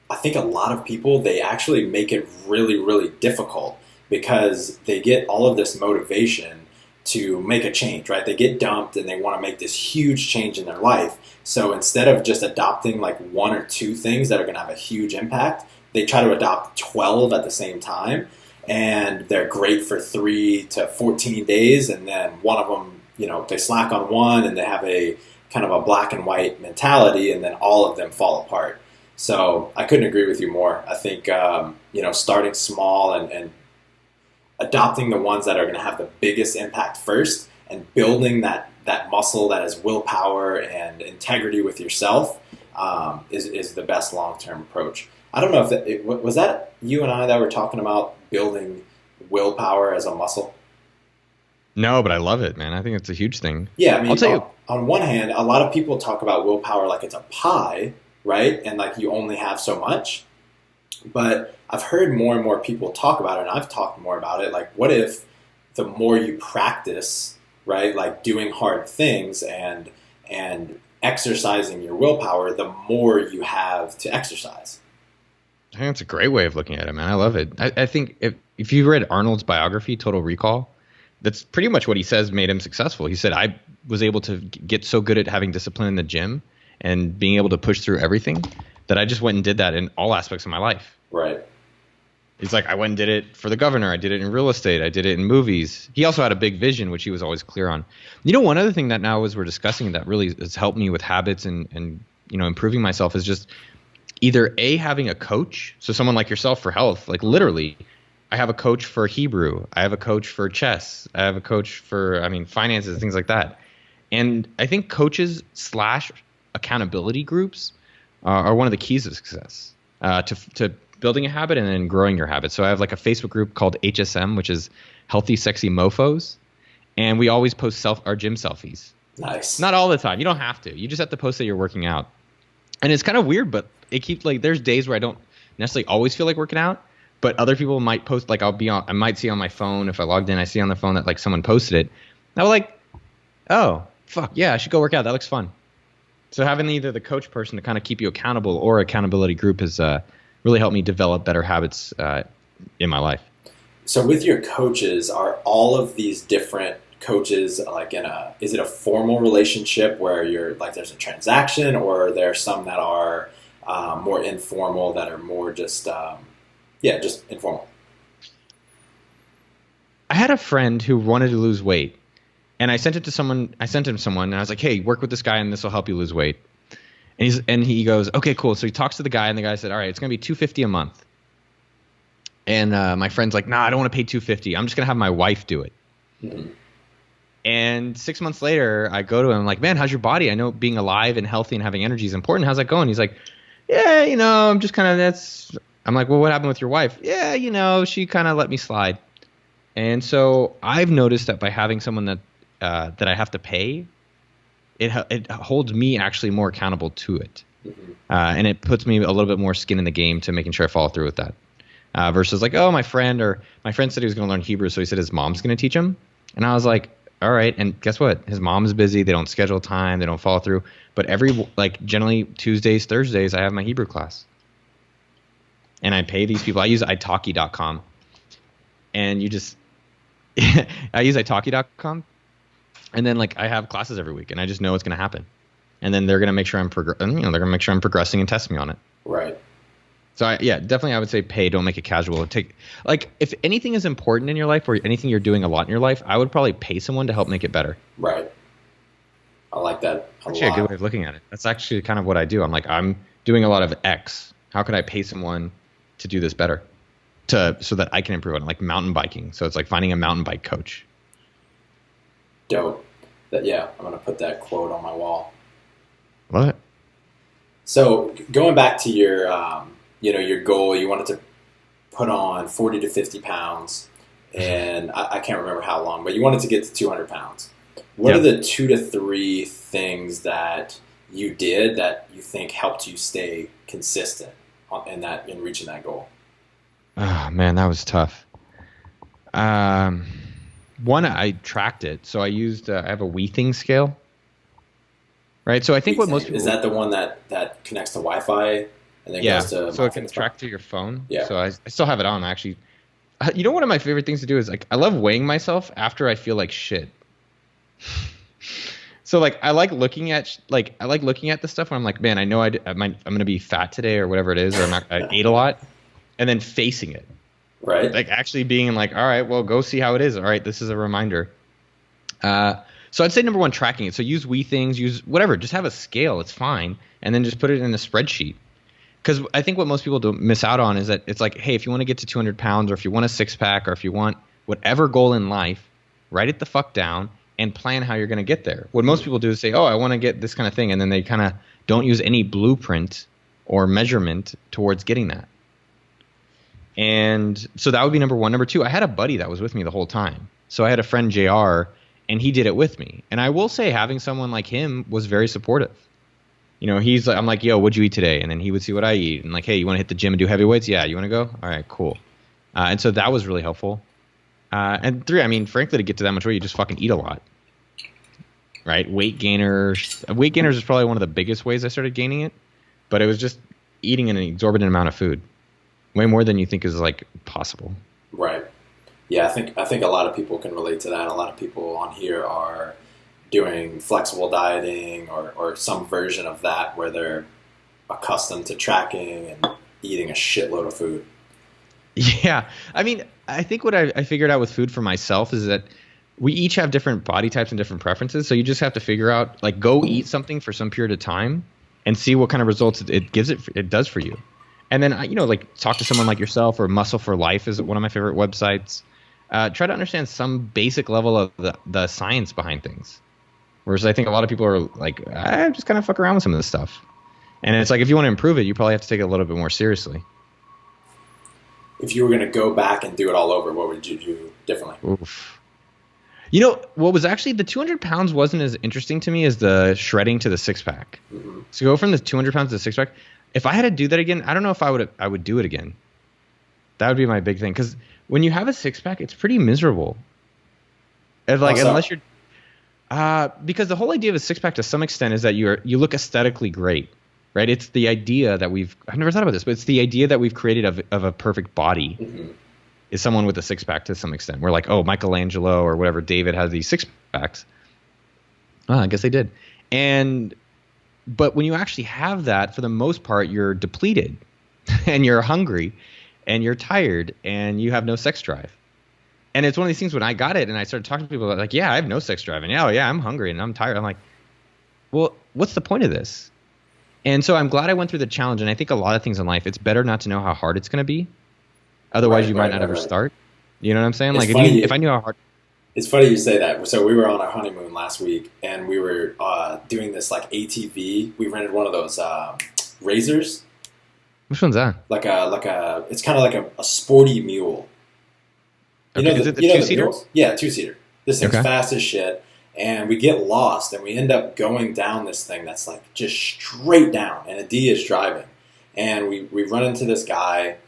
I think a lot of people, they actually make it really, really difficult because they get all of this motivation to make a change, right? They get dumped and they want to make this huge change in their life. So instead of just adopting like one or two things that are going to have a huge impact, they try to adopt 12 at the same time. And they're great for 3 to 14 days. And then one of them, they slack on one and they have a kind of a black and white mentality, and then all of them fall apart. So I couldn't agree with you more. I think, starting small and adopting the ones that are going to have the biggest impact first and building that muscle that is willpower and integrity with yourself is the best long-term approach. I don't know if was that you and I that were talking about building willpower as a muscle? No, but I love it, man. I think it's a huge thing. Yeah, I mean, I'll tell you. On one hand, a lot of people talk about willpower like it's a pie, right? And like you only have so much. But I've heard more and more people talk about it, and I've talked more about it. Like, what if the more you practice, right, like doing hard things and exercising your willpower, the more you have to exercise? I think that's a great way of looking at it, man. I love it. I think if you read Arnold's biography, Total Recall, that's pretty much what he says made him successful. He said, I was able to get so good at having discipline in the gym and being able to push through everything that I just went and did that in all aspects of my life. Right. He's like, I went and did it for the governor. I did it in real estate. I did it in movies. He also had a big vision, which he was always clear on. One other thing that now as we're discussing that really has helped me with habits and improving myself is just either having a coach, so someone like yourself for health, like literally I have a coach for Hebrew. I have a coach for chess. I have a coach for, finances, things like that. And I think coaches / accountability groups are one of the keys to success, to building a habit and then growing your habit. So I have like a Facebook group called HSM, which is Healthy Sexy Mofos. And we always post our gym selfies. Nice. Not all the time. You don't have to. You just have to post that you're working out. And it's kind of weird, but it keeps like, there's days where I don't necessarily always feel like working out, but other people might post, like I might see on my phone, if I logged in, I see on the phone that like someone posted it. And I'm like, oh, fuck, yeah, I should go work out. That looks fun. So having either the coach person to kind of keep you accountable or accountability group has really helped me develop better habits in my life. So with your coaches, are all of these different coaches like is it a formal relationship where you're like there's a transaction, or are there some that are more informal, that are more just informal? I had a friend who wanted to lose weight, and I sent him someone, and I was like, hey, work with this guy and this will help you lose weight. And he goes, okay, cool. So he talks to the guy, and the guy said, all right, it's going to be $250 a month. And my friend's like, nah, I don't want to pay $250. I'm just going to have my wife do it. Mm-hmm. And 6 months later, I go to him, I'm like, man, how's your body? I know being alive and healthy and having energy is important. How's that going? He's like, yeah, I'm just kind of, I'm like, well, what happened with your wife? Yeah, she kind of let me slide. And so I've noticed that by having someone that I have to pay, it holds me actually more accountable to it. Mm-hmm. And it puts me a little bit more skin in the game to making sure I follow through with that. Versus like, oh, my friend said he was going to learn Hebrew, so he said his mom's going to teach him. And I was like, all right. And guess what? His mom's busy. They don't schedule time. They don't follow through. But generally Tuesdays, Thursdays, I have my Hebrew class. And I pay these people. I use italki.com. And I use italki.com. And then I have classes every week, and I just know it's going to happen. And then they're going to make sure I'm progressing and test me on it. Right. So definitely I would say pay. Don't make it casual. If anything is important in your life or anything you're doing a lot in your life, I would probably pay someone to help make it better. Right. I like that a actually lot. A good way of looking at it. That's actually kind of what I do. I'm like, I'm doing a lot of X. How could I pay someone to do this better, so that I can improve on it? Like mountain biking. So it's like finding a mountain bike coach. Dope. I'm going to put that quote on my wall. Love it. So going back to your, your goal, you wanted to put on 40 to 50 pounds, and I can't remember how long, but you wanted to get to 200 pounds. What are the 2 to 3 things that you did that you think helped you stay consistent in reaching that goal? Oh man, that was tough. One, I tracked it. So I used, I have a WeThing scale. Right. So I think what most people. Is that the one that connects to Wi-Fi and then goes to. So it can track to your phone. Yeah. So I still have it on, actually. One of my favorite things to do is I love weighing myself after I feel like shit. So I like looking at the stuff when I'm like, man, I know I'm going to be fat today or whatever it is, or I ate a lot, and then facing it. Right. Actually being like, all right, well, go see how it is. All right, this is a reminder. So I'd say number one, tracking it. So use WeThings, use whatever, just have a scale. It's fine. And then just put it in a spreadsheet. Because I think what most people don't miss out on is that it's like, hey, if you want to get to 200 pounds, or if you want a 6-pack, or if you want whatever goal in life, write it the fuck down and plan how you're going to get there. What most people do is say, oh, I want to get this kind of thing. And then they kind of don't use any blueprint or measurement towards getting that. And so that would be number one. Number two, I had a buddy that was with me the whole time. So I had a friend, JR, and he did it with me. And I will say having someone like him was very supportive. He's like, I'm like, yo, what'd you eat today? And then he would see what I eat. And like, hey, you want to hit the gym and do heavy weights? Yeah. You want to go? All right, cool. And so that was really helpful. And three, frankly, to get to that much weight, you just fucking eat a lot. Right? Weight gainers is probably one of the biggest ways I started gaining it. But it was just eating an exorbitant amount of food. Way more than you think is possible. Right. Yeah, I think a lot of people can relate to that. A lot of people on here are doing flexible dieting or some version of that where they're accustomed to tracking and eating a shitload of food. Yeah. I think what I figured out with food for myself is that we each have different body types and different preferences. So you just have to figure out, go eat something for some period of time and see what kind of results it does for you. And then, like talk to someone like yourself, or Muscle for Life is one of my favorite websites. Try to understand some basic level of the science behind things. Whereas I think a lot of people are like, I just kind of fuck around with some of this stuff. And it's like, if you want to improve it, you probably have to take it a little bit more seriously. If you were going to go back and do it all over, what would you do differently? Oof. What was actually the 200 pounds wasn't as interesting to me as the shredding to the 6-pack. Mm-hmm. So go from the 200 pounds to the 6-pack. If I had to do that again, I don't know if I would do it again. That would be my big thing. Because when you have a 6-pack, it's pretty miserable. And unless you're, because the whole idea of a 6-pack to some extent is that you look aesthetically great, right? It's the idea that I've never thought about this, but it's the idea that we've created of a perfect body. Mm-hmm. Is someone with a 6-pack to some extent. We're like, oh, Michelangelo or whatever, David has these 6-packs. I guess they did. But when you actually have that, for the most part, you're depleted and you're hungry and you're tired and you have no sex drive. And it's one of these things when I got it and I started talking to people like, yeah, I have no sex drive. And yeah, I'm hungry and I'm tired. I'm like, well, what's the point of this? And so I'm glad I went through the challenge. And I think a lot of things in life, it's better not to know how hard it's going to be. Otherwise, you might not ever start. You know what I'm saying? It's like if I knew how hard. It's funny you say that. So we were on our honeymoon last week, and we were doing this like ATV. We rented one of those razors. Which one's that? It's kind of like a sporty mule. Is it the two-seater? Yeah, 2-seater. This thing's fast as shit, and we get lost, and we end up going down this thing that's like just straight down, and Adi is driving, and we run into this guy.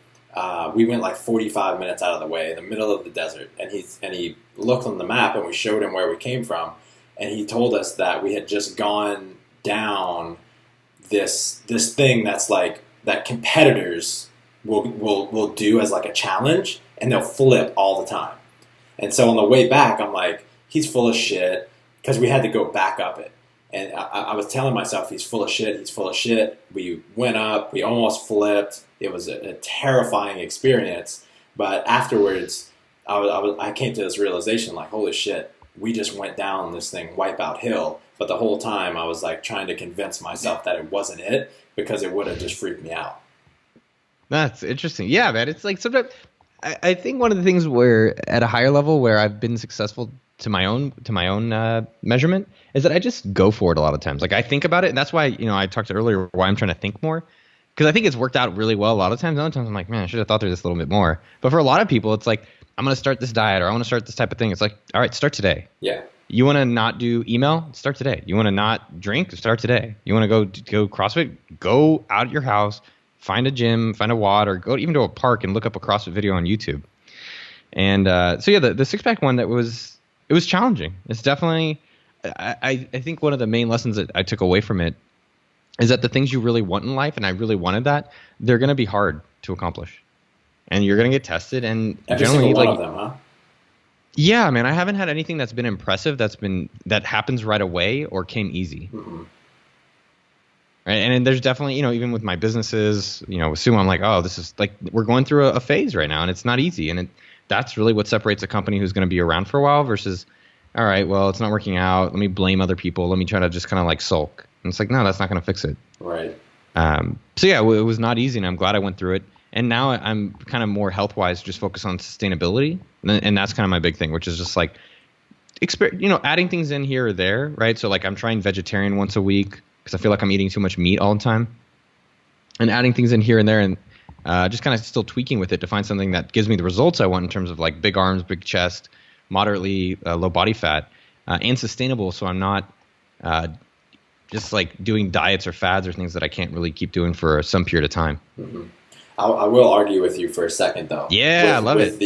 We went like 45 minutes out of the way in the middle of the desert, and he looked on the map, and we showed him where we came from, and he told us that we had just gone down this thing that's like that competitors will do as like a challenge, and they'll flip all the time. And so on the way back, I'm like, he's full of shit, because we had to go back up it. And I was telling myself, he's full of shit, he's full of shit. We went up, we almost flipped. It was a terrifying experience. But afterwards, I came to this realization, like, holy shit, we just went down this thing, Wipeout Hill. But the whole time I was like trying to convince myself that it wasn't it, because it would have just freaked me out. That's interesting. Yeah, man. It's like sometimes I think one of the things where at a higher level where I've been successful to my own measurement is that I just go for it a lot of times. Like I think about it, and that's why I talked earlier why I'm trying to think more, because I think it's worked out really well a lot of times. Other times I'm like, man, I should have thought through this a little bit more. But for a lot of people, it's like, I'm going to start this diet, or I want to start this type of thing. It's like, all right, start today. Yeah. You want to not do email? Start today. You want to not drink? Start today. You want to go CrossFit? Go out of your house, find a gym, find a WOD, or go even to a park and look up a CrossFit video on YouTube. And so yeah, the 6-pack one, it was challenging. It's definitely, I think one of the main lessons that I took away from it is that the things you really want in life, and I really wanted that, they're going to be hard to accomplish. And you're going to get tested, and every generally single one of them, huh? Yeah, man, I haven't had anything that's been impressive that happens right away or came easy. Mm-hmm. Right, and there's definitely, even with my businesses, with SUMO, I'm like, oh, this is like we're going through a phase right now, and it's not easy, and that's really what separates a company who's going to be around for a while versus, all right, well, it's not working out. Let me blame other people. Let me try to just kind of like sulk. And it's like, no, that's not going to fix it. Right. So yeah, it was not easy, and I'm glad I went through it. And now I'm kind of more health-wise, just focused on sustainability, and that's kind of my big thing, which is just like, adding things in here or there, right? So like I'm trying vegetarian once a week because I feel like I'm eating too much meat all the time, and adding things in here and there, and just kind of still tweaking with it to find something that gives me the results I want in terms of like big arms, big chest, moderately low body fat, and sustainable. So I'm not just like doing diets or fads or things that I can't really keep doing for some period of time. Mm-hmm. I will argue with you for a second, though. Yeah, I love it.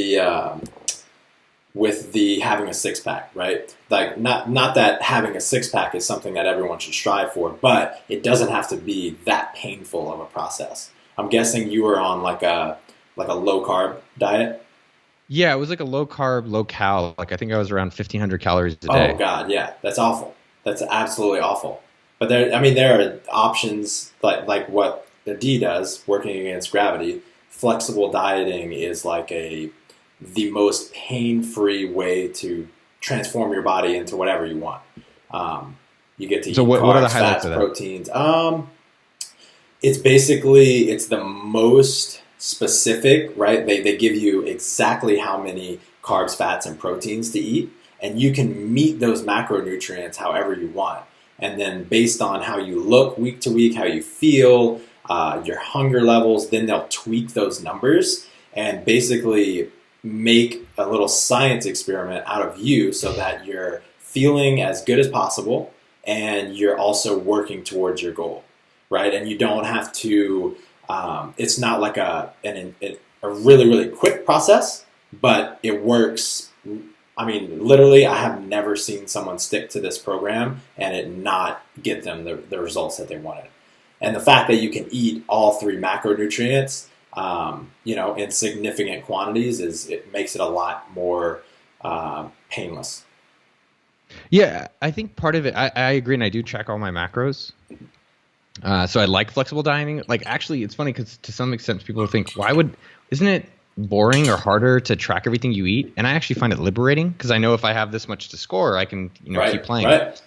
With the having a 6-pack, right? Like not that having a 6-pack is something that everyone should strive for, but it doesn't have to be that painful of a process. I'm guessing you were on like a low carb diet. Yeah, it was like a low carb, low cal. Like I think I was around 1,500 calories a day. Oh God, yeah, that's awful. That's absolutely awful. But there are options like what the D does, working against gravity. Flexible dieting is like the most pain-free way to transform your body into whatever you want. You get to eat carbs, what are the highlights fats, of that? proteins. It's basically, it's the most specific, right? They give you exactly how many carbs, fats, and proteins to eat, and you can meet those macronutrients however you want. And then based on how you look week to week, how you feel, your hunger levels, then they'll tweak those numbers and basically make a little science experiment out of you so that you're feeling as good as possible and you're also working towards your goal, right? And you don't have to, it's not like a really, really quick process, but it works. I mean, literally, I have never seen someone stick to this program and it not get them the results that they wanted. And the fact that you can eat all 3 macronutrients, in significant quantities, it makes it a lot more painless. Yeah, I think part of it, I agree, and I do track all my macros. So I like flexible dieting. Like, actually, it's funny because to some extent, people think, isn't it boring or harder to track everything you eat? And I actually find it liberating because I know if I have this much to score, I can keep playing. Right.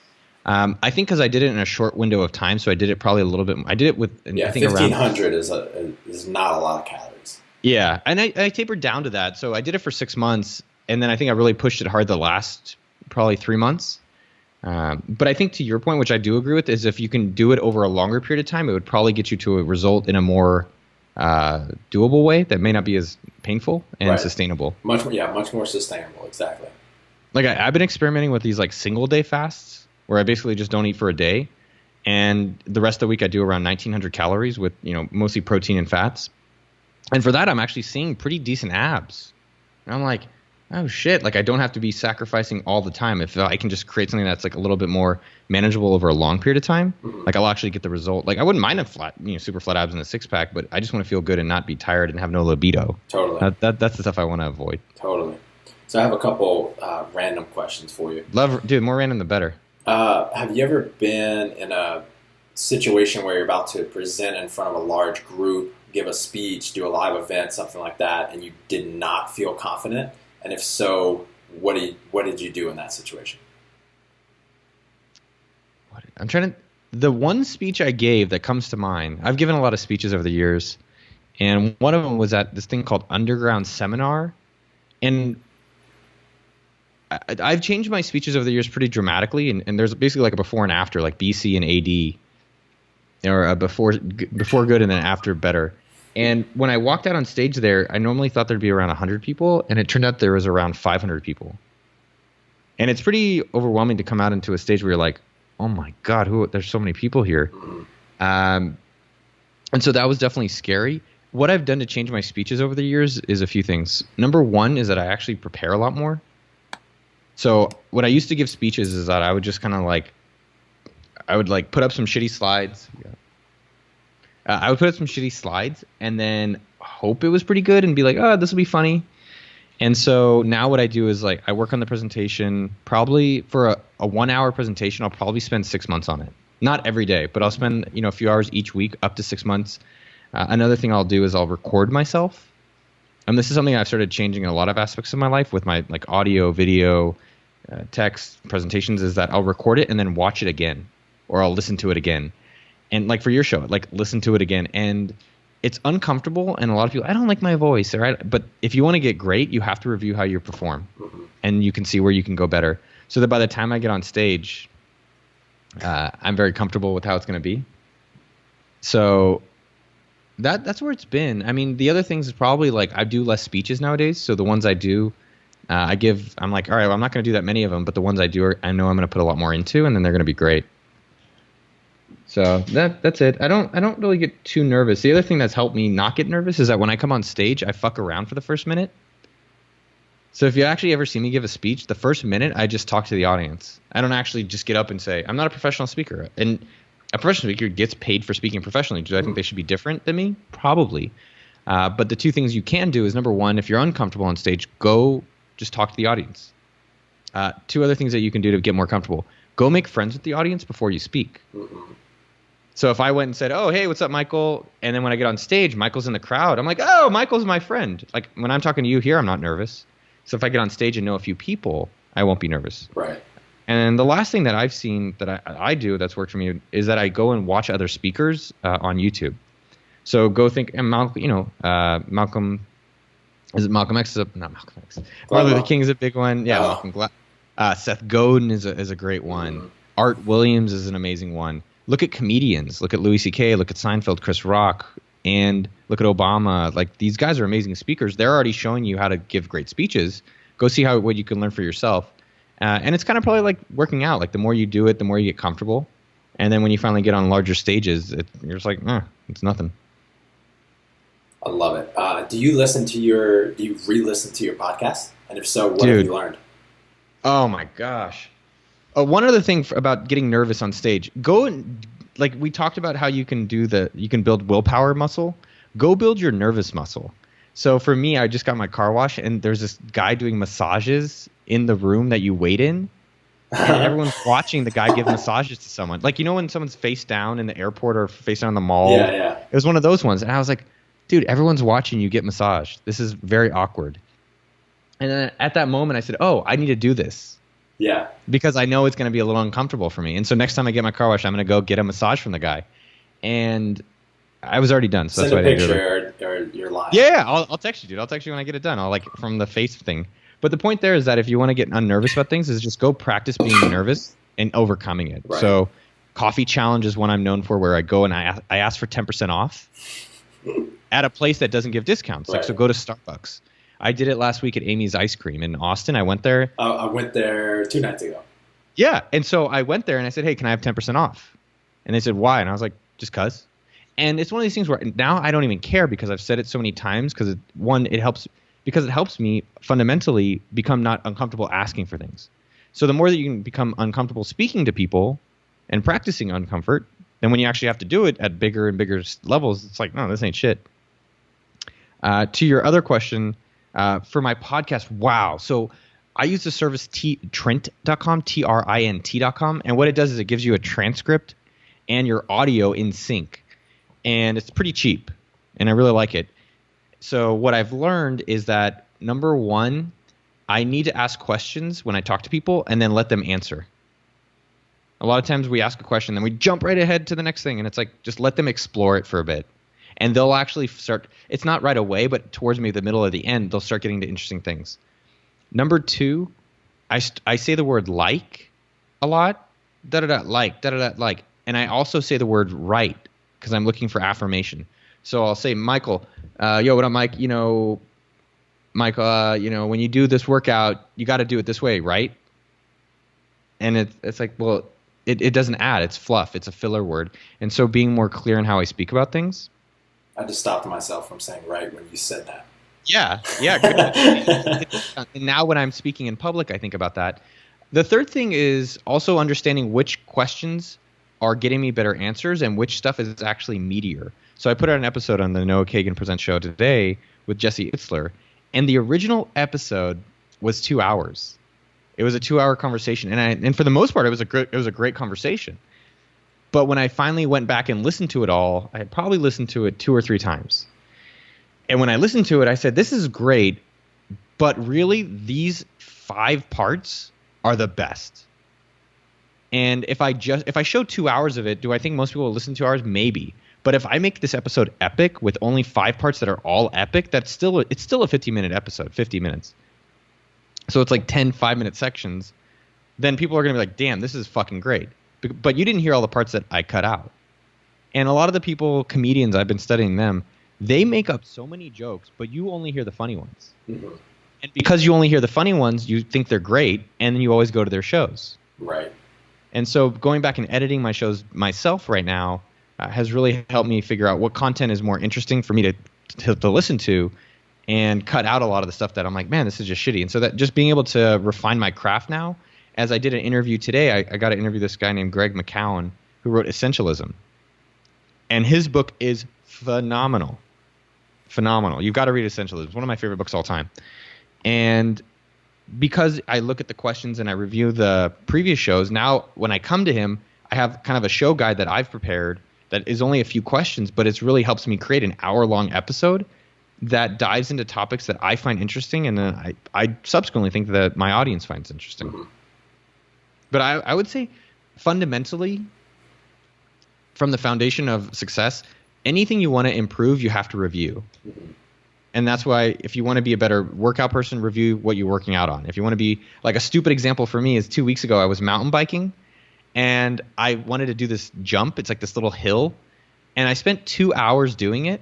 I think because I did it in a short window of time, so I did it probably a little bit. I did it with I think 1,500 is not a lot of calories. Yeah, and I tapered down to that. So I did it for 6 months, and then I think I really pushed it hard the last probably 3 months. But I think to your point, which I do agree with, is if you can do it over a longer period of time, it would probably get you to a result in a more doable way that may not be as painful and sustainable. Much more sustainable. Exactly. Like I've been experimenting with these like single day fasts where I basically just don't eat for a day, and the rest of the week I do around 1,900 calories with mostly protein and fats, and for that I'm actually seeing pretty decent abs. And I'm like, oh shit! Like I don't have to be sacrificing all the time. If I can just create something that's like a little bit more manageable over a long period of time, like I'll actually get the result. Like I wouldn't mind a flat, super flat abs and a 6-pack, but I just want to feel good and not be tired and have no libido. Totally. That's the stuff I want to avoid. Totally. So I have a couple random questions for you. Dude, more random the better. Have you ever been in a situation where you're about to present in front of a large group, give a speech, do a live event, something like that, and you did not feel confident? And if so, what did you do in that situation? The one speech I gave that comes to mind, I've given a lot of speeches over the years, and one of them was at this thing called Underground Seminar. And I've changed my speeches over the years pretty dramatically, and there's basically like a before and after, like BC and AD, or a before good and then after better. And when I walked out on stage there, I normally thought there'd be around 100 people, and it turned out there was around 500 people. And it's pretty overwhelming to come out into a stage where you're like, oh my God, there's so many people here. And so that was definitely scary. What I've done to change my speeches over the years is a few things. Number one is that I actually prepare a lot more. So what I used to give speeches is that I would just kind of I would put up some shitty slides. I would put up some shitty slides and then hope it was pretty good and be like, oh, this will be funny. And so now what I do is I work on the presentation. Probably for a 1 hour presentation, I'll probably spend 6 months on it. Not every day, but I'll spend a few hours each week, up to 6 months. Another thing I'll do is I'll record myself. And this is something I've started changing in a lot of aspects of my life with my audio, video, text presentations, is that I'll record it and then watch it again, or I'll listen to it again. And for your show, listen to it again. And it's uncomfortable, and a lot of people, I don't like my voice, right? But if you want to get great, you have to review how you perform, and you can see where you can go better, so that by the time I get on stage, I'm very comfortable with how it's going to be. So that's where it's been. I mean, the other things is probably I do less speeches nowadays. So the ones I do, I'm like, all right, well, I'm not going to do that many of them, but the ones I do, I know I'm going to put a lot more into, and then they're going to be great. So that's it. I don't really get too nervous. The other thing that's helped me not get nervous is that when I come on stage, I fuck around for the first minute. So if you actually ever see me give a speech, the first minute I just talk to the audience. I don't actually just get up and say, I'm not a professional speaker. And a professional speaker gets paid for speaking professionally. Do I think they should be different than me? Probably. But the two things you can do is, number one, if you're uncomfortable on stage, go just talk to the audience. Two other things that you can do to get more comfortable. Go make friends with the audience before you speak. So if I went and said, oh, hey, what's up, Michael? And then when I get on stage, Michael's in the crowd. I'm like, oh, Michael's my friend. When I'm talking to you here, I'm not nervous. So if I get on stage and know a few people, I won't be nervous. Right. And the last thing that I've seen that I do that's worked for me is that I go and watch other speakers on YouTube. So go think, and Malcolm, is it Malcolm X? Not Malcolm X. Martin Luther King is a big one. Yeah, Seth Godin is a great one. Mm. Art Williams is an amazing one. Look at comedians. Look at Louis C.K. Look at Seinfeld, Chris Rock, and look at Obama. Like, these guys are amazing speakers. They're already showing you how to give great speeches. Go see what you can learn for yourself. And it's kind of probably like working out. Like, the more you do it, the more you get comfortable. And then when you finally get on larger stages, you're just like, it's nothing. I love it. Do you re-listen to your podcast? And if so, what have you learned? Oh my gosh. One other thing about getting nervous on stage, like we talked about how you can build willpower muscle. Go build your nervous muscle. So for me, I just got my car wash, and there's this guy doing massages in the room that you wait in. And everyone's watching the guy give massages to someone. Like, when someone's face down in the airport or face down in the mall. Yeah. It was one of those ones. And I was like, dude, everyone's watching you get massaged. This is very awkward. And then at that moment, I said, I need to do this. Yeah. Because I know it's going to be a little uncomfortable for me. And so next time I get my car washed, I'm going to go get a massage from the guy. And I was already done. So Send that's why a picture or you're live. Yeah, I'll text you, dude. I'll text you when I get it done. I'll from the face thing. But the point there is that if you want to get unnervous about things, is just go practice being nervous and overcoming it. Right. So coffee challenge is one I'm known for, where I go and I ask for 10% off at a place that doesn't give discounts. Right. Like, so go to Starbucks. I did it last week at Amy's Ice Cream in Austin. I went there. I went there 2 nights ago. Yeah. And so I went there and I said, hey, can I have 10% off? And they said, why? And I was like, just cuz. And it's one of these things where now I don't even care, because I've said it so many times, because it helps me fundamentally become not uncomfortable asking for things. So the more that you can become uncomfortable speaking to people and practicing uncomfort, then when you actually have to do it at bigger and bigger levels, it's like, no, this ain't shit. To your other question, for my podcast, wow. So I use the service Trint.com, Trint.com. And what it does is it gives you a transcript and your audio in sync. And it's pretty cheap. And I really like it. So what I've learned is that, number one, I need to ask questions when I talk to people and then let them answer. A lot of times we ask a question, then we jump right ahead to the next thing. And it's like, just let them explore it for a bit. And they'll actually start, it's not right away, but towards maybe the middle or the end, they'll start getting to interesting things. Number two, I say the word like a lot. Like. And I also say the word right, because I'm looking for affirmation. So I'll say, Michael, yo, what up, Mike? Michael, when you do this workout, you got to do it this way, right? And it's like, well, it doesn't add. It's fluff. It's a filler word. And so being more clear in how I speak about things. I just stopped myself from saying right when you said that. Yeah. And now when I'm speaking in public, I think about that. The third thing is also understanding which questions are getting me better answers and which stuff is actually meatier. So I put out an episode on the Noah Kagan Presents show today with Jesse Itzler, and the original episode was 2 hours. It was a 2-hour conversation, and for the most part, it was a great conversation. But when I finally went back and listened to it all, I had probably listened to it 2 or 3 times. And when I listened to it, I said, this is great, but really these 5 parts are the best. And if I show 2 hours of it, do I think most people will listen to 2 hours? Maybe. But if I make this episode epic with only 5 parts that are all epic, it's still a 50-minute episode, 50 minutes. So it's like 10 5-minute sections. Then people are going to be like, damn, this is fucking great. But you didn't hear all the parts that I cut out. And a lot of the people, comedians, I've been studying them, they make up so many jokes, but you only hear the funny ones. Mm-hmm. And because you only hear the funny ones, you think they're great, and then you always go to their shows. Right. And so going back and editing my shows myself right now has really helped me figure out what content is more interesting for me to listen to, and cut out a lot of the stuff that I'm like, man, this is just shitty. And so that just being able to refine my craft now, as I did an interview today, I got to interview this guy named Greg McCowan, who wrote Essentialism. And his book is phenomenal. Phenomenal. You've got to read Essentialism. It's one of my favorite books of all time. And because I look at the questions and I review the previous shows, now when I come to him, I have kind of a show guide that I've prepared that is only a few questions, but it really helps me create an hour-long episode that dives into topics that I find interesting, and then I subsequently think that my audience finds interesting. Mm-hmm. But I would say fundamentally, from the foundation of success, anything you want to improve, you have to review. And that's why if you want to be a better workout person, review what you're working out on. If you want to be like a stupid example for me is 2 weeks ago, I was mountain biking and I wanted to do this jump. It's like this little hill. And I spent 2 hours doing it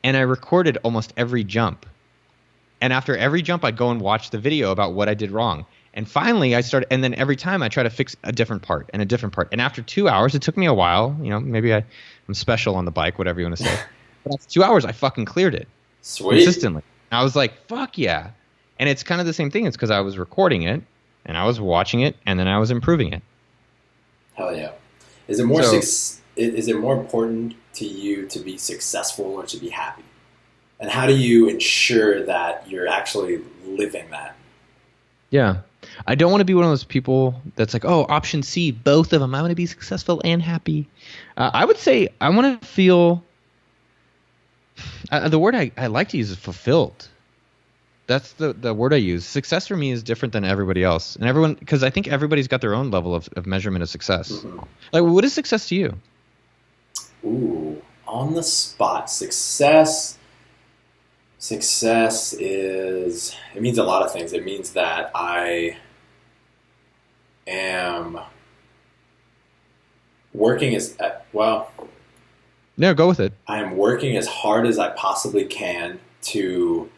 and I recorded almost every jump. And after every jump, I'd go and watch the video about what I did wrong. And finally I started, and then every time I try to fix a different part and a different part. And after 2 hours, it took me a while, maybe I'm special on the bike, whatever you want to say. But after 2 hours, I fucking cleared it. Sweet. Consistently. I was like, fuck yeah. And it's kind of the same thing. It's because I was recording it and I was watching it and then I was improving it. Hell yeah. Is it more important to you to be successful or to be happy? And how do you ensure that you're actually living that? Yeah. I don't want to be one of those people that's like, oh, option C, both of them. I want to be successful and happy. I would say I want to feel... the word I like to use is fulfilled. That's the word I use. Success for me is different than everybody else. And everyone, because I think everybody's got their own level of measurement of success. Mm-hmm. Like, what is success to you? Ooh, on the spot. Success is, it means a lot of things. It means that I am working No, go with it. I am working as hard as I possibly can to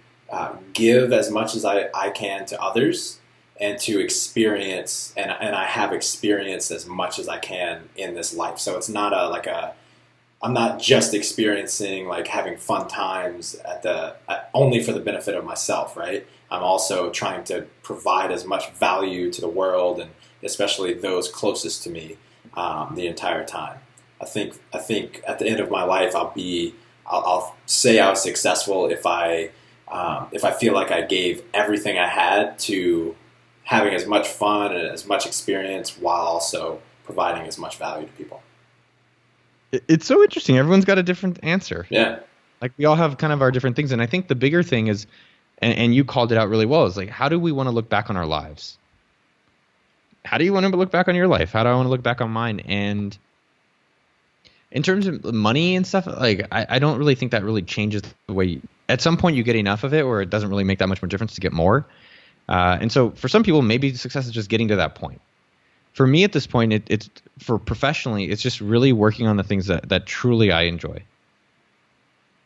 give as much as I can to others and to experience, and I have experienced as much as I can in this life. So it's not I'm not just experiencing like having fun times only for the benefit of myself, right? I'm also trying to provide as much value to the world and especially those closest to me the entire time. I think at the end of my life, I'll say I was successful if I feel like I gave everything I had to having as much fun and as much experience while also providing as much value to people. It's so interesting. Everyone's got a different answer. Yeah. Like we all have kind of our different things. And I think the bigger thing is, and you called it out really well, is like, how do we want to look back on our lives? How do you want to look back on your life? How do I want to look back on mine? And in terms of money and stuff, like I don't really think that really changes the way at some point you get enough of it where it doesn't really make that much more difference to get more. And so for some people, maybe success is just getting to that point. For me at this point, it's for professionally, it's just really working on the things that truly I enjoy.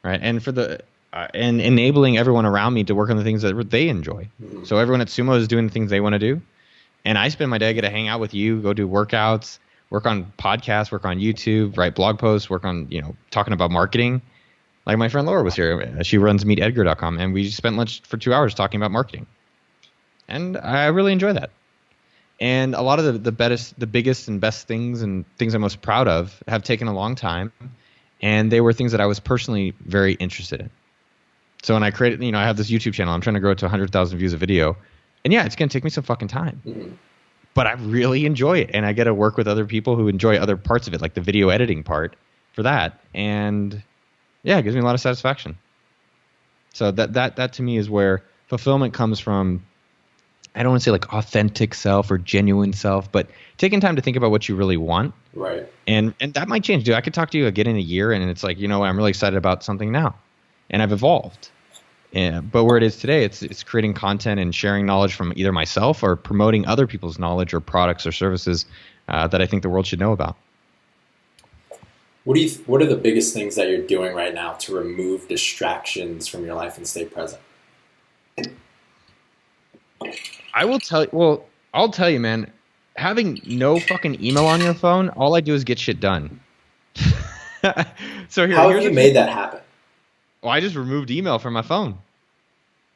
Right. And for and enabling everyone around me to work on the things that they enjoy. Mm-hmm. So everyone at Sumo is doing the things they want to do. And I spend my day, I get to hang out with you, go do workouts, work on podcasts, work on YouTube, write blog posts, work on, talking about marketing. Like my friend Laura was here. She runs meetedgar.com and we spent lunch for 2 hours talking about marketing. And I really enjoy that. And a lot of the biggest and best things and things I'm most proud of have taken a long time. And they were things that I was personally very interested in. So when I created, I have this YouTube channel, I'm trying to grow it to 100,000 views a video. And yeah, it's going to take me some fucking time. Mm-hmm. But I really enjoy it. And I get to work with other people who enjoy other parts of it, like the video editing part for that. And yeah, it gives me a lot of satisfaction. So that to me is where fulfillment comes from. I don't want to say like authentic self or genuine self, but taking time to think about what you really want. Right. And that might change. Dude, I could talk to you again in a year and it's like, I'm really excited about something now. And I've evolved. Yeah, but where it is today, it's creating content and sharing knowledge from either myself or promoting other people's knowledge or products or services that I think the world should know about. What are the biggest things that you're doing right now to remove distractions from your life and stay present? I'll tell you, man, having no fucking email on your phone, all I do is get shit done. So how have you made that happen? Well, I just removed email from my phone.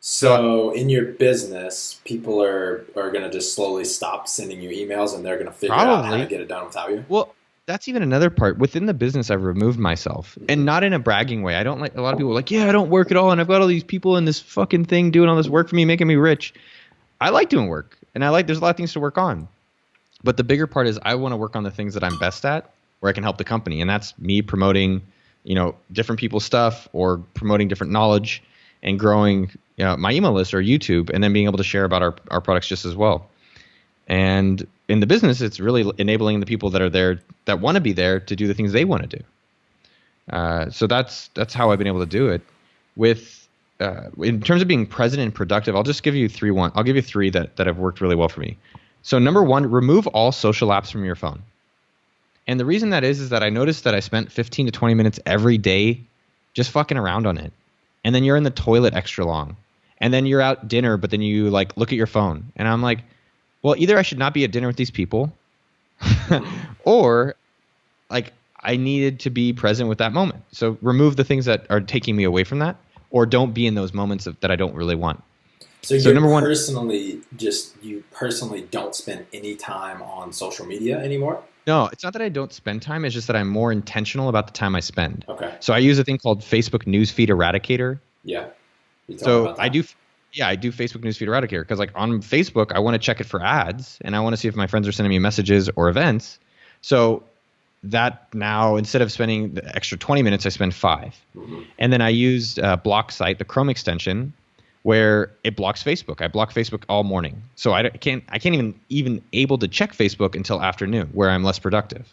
So in your business, people are going to just slowly stop sending you emails and they're going to figure out how to get it done without you? Well, that's even another part. Within the business, I've removed myself. Mm-hmm. And not in a bragging way. I don't like, a lot of people are like, yeah, I don't work at all. And I've got all these people in this fucking thing doing all this work for me, making me rich. I like doing work. And there's a lot of things to work on. But the bigger part is I want to work on the things that I'm best at where I can help the company. And that's me promoting different people's stuff or promoting different knowledge and growing my email list or YouTube and then being able to share about our products just as well. And in the business, it's really enabling the people that are there, that want to be there to do the things they want to do. So that's how I've been able to do it. With in terms of being present and productive, I'll just give you I'll give you three that have worked really well for me. So number one, remove all social apps from your phone. And the reason that is that I noticed that I spent 15 to 20 minutes every day just fucking around on it. And then you're in the toilet extra long. And then you're out dinner, but then you like look at your phone. And I'm like, well, either I should not be at dinner with these people or like I needed to be present with that moment. So remove the things that are taking me away from that, or don't be in those moments that I don't really want. So you personally don't spend any time on social media anymore? No, it's not that I don't spend time. It's just that I'm more intentional about the time I spend. Okay. So I use a thing called Facebook Newsfeed Eradicator. Yeah. So I do Facebook Newsfeed Eradicator because like on Facebook, I want to check it for ads and I want to see if my friends are sending me messages or events. So that now, instead of spending the extra 20 minutes, I spend 5. Mm-hmm. And then I used BlockSite, the Chrome extension, where it blocks Facebook. I block Facebook all morning. So I can't even able to check Facebook until afternoon, where I'm less productive.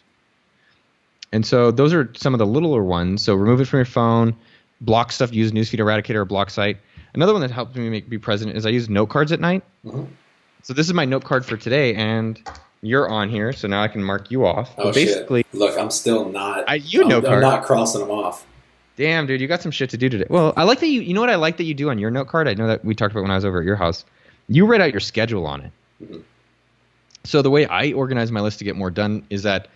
And so those are some of the littler ones. So remove it from your phone, block stuff, use Newsfeed Eradicator or BlockSite. Another one that helps me be present is I use note cards at night. Mm-hmm. So this is my note card for today, and you're on here, so now I can mark you off. Oh, basically, shit. Look, I'm still not. I'm not crossing them off. Damn, dude, you got some shit to do today. Well, I like that you know what I like that you do on your note card? I know that we talked about when I was over at your house. You write out your schedule on it. Mm-hmm. So the way I organize my list to get more done is that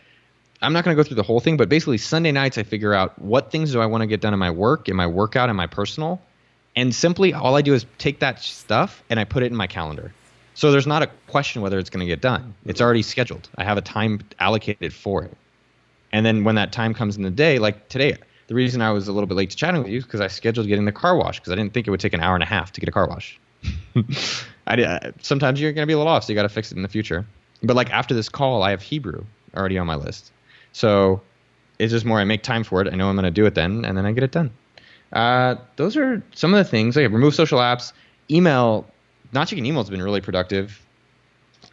I'm not going to go through the whole thing, but basically Sunday nights I figure out what things do I want to get done in my work, in my workout, in my personal. And simply all I do is take that stuff and I put it in my calendar. So there's not a question whether it's going to get done. It's already scheduled. I have a time allocated for it. And then when that time comes in the day, like today, the reason I was a little bit late to chatting with you is because I scheduled getting the car wash because I didn't think it would take an hour and a half to get a car wash. Sometimes you're going to be a little off, so you got to fix it in the future. But like after this call, I have Hebrew already on my list. So it's just more I make time for it. I know I'm going to do it then, and then I get it done. Those are some of the things. Like remove social apps. Email, not checking email has been really productive.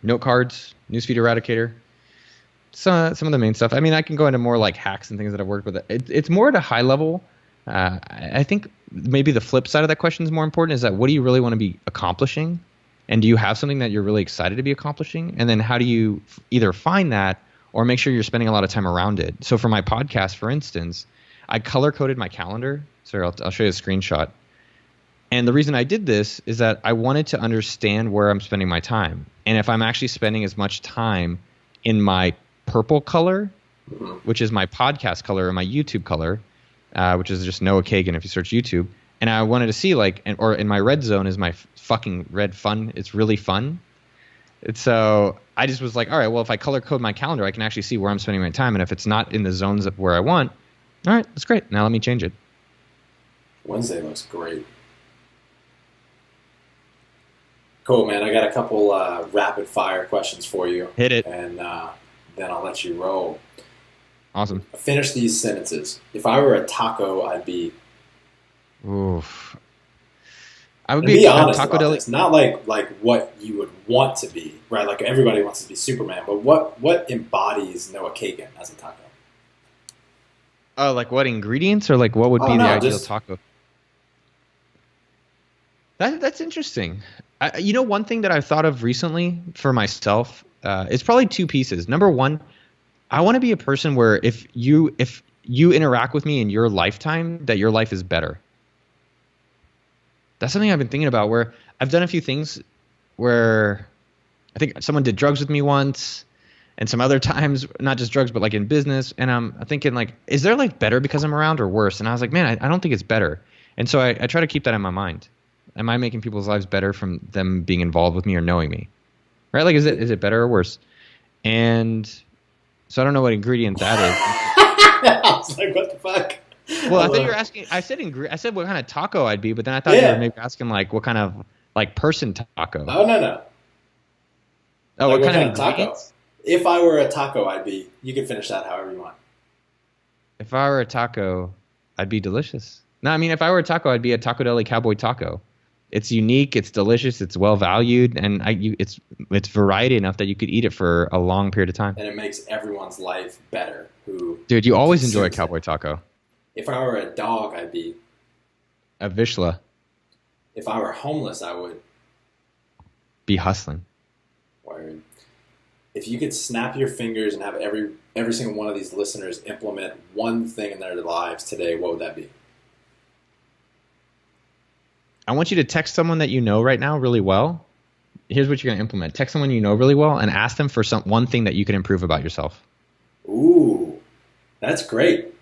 Note cards, Newsfeed Eradicator. Some of the main stuff. I mean, I can go into more like hacks and things that I've worked with. It's more at a high level. I think maybe the flip side of that question is more important, is that what do you really want to be accomplishing? And do you have something that you're really excited to be accomplishing? And then how do you either find that or make sure you're spending a lot of time around it? So for my podcast, for instance, I color-coded my calendar. Sorry, I'll show you a screenshot. And the reason I did this is that I wanted to understand where I'm spending my time. And if I'm actually spending as much time in my purple color, which is my podcast color, and my YouTube color, which is just Noah Kagan if you search YouTube. And I wanted to see or in my red zone is my fucking red fun. It's really fun. So I just was like, all right, well, if I color code my calendar, I can actually see where I'm spending my time. And if it's not in the zones of where I want, all right, that's great. Now let me change it. Wednesday looks great. Cool, man. I got a couple rapid fire questions for you. Hit it. And then I'll let you roll. Awesome. Finish these sentences. If I were a taco, I'd be... Oof. I would be honest Taco Deli. It's not like what you would want to be, right? Like everybody wants to be Superman, but what embodies Noah Kagan as a taco? Oh, like what ingredients, or like what would be the ideal taco? That's interesting. One thing that I've thought of recently for myself is probably two pieces. Number one, I want to be a person where if you interact with me in your lifetime, that your life is better. That's something I've been thinking about, where I've done a few things where I think someone did drugs with me once, and some other times, not just drugs, but like in business. And I'm thinking like, is there like better because I'm around or worse? And I was like, man, I don't think it's better. And so I try to keep that in my mind. Am I making people's lives better from them being involved with me or knowing me? Right? Like, is it better or worse? And so I don't know what ingredient that is. I was like, what the fuck? Well, I thought you were asking. I said what kind of taco I'd be, but then I thought you were maybe asking like what kind of like person taco. Oh no. Oh, like, what kind of taco? If I were a taco, I'd be. You can finish that however you want. If I were a taco, I'd be delicious. No, I mean, if I were a taco, I'd be a Taco Deli Cowboy Taco. It's unique, it's delicious, it's well valued, and it's variety enough that you could eat it for a long period of time. And it makes everyone's life better. Dude, you always enjoy a Cowboy Taco. If I were a dog, I'd be. A Vishla. If I were homeless, I would. Be hustling. Word. If you could snap your fingers and have every single one of these listeners implement one thing in their lives today, what would that be? I want you to text someone that you know right now really well. Here's what you're going to implement. Text someone you know really well and ask them for one thing that you can improve about yourself. Ooh, that's great.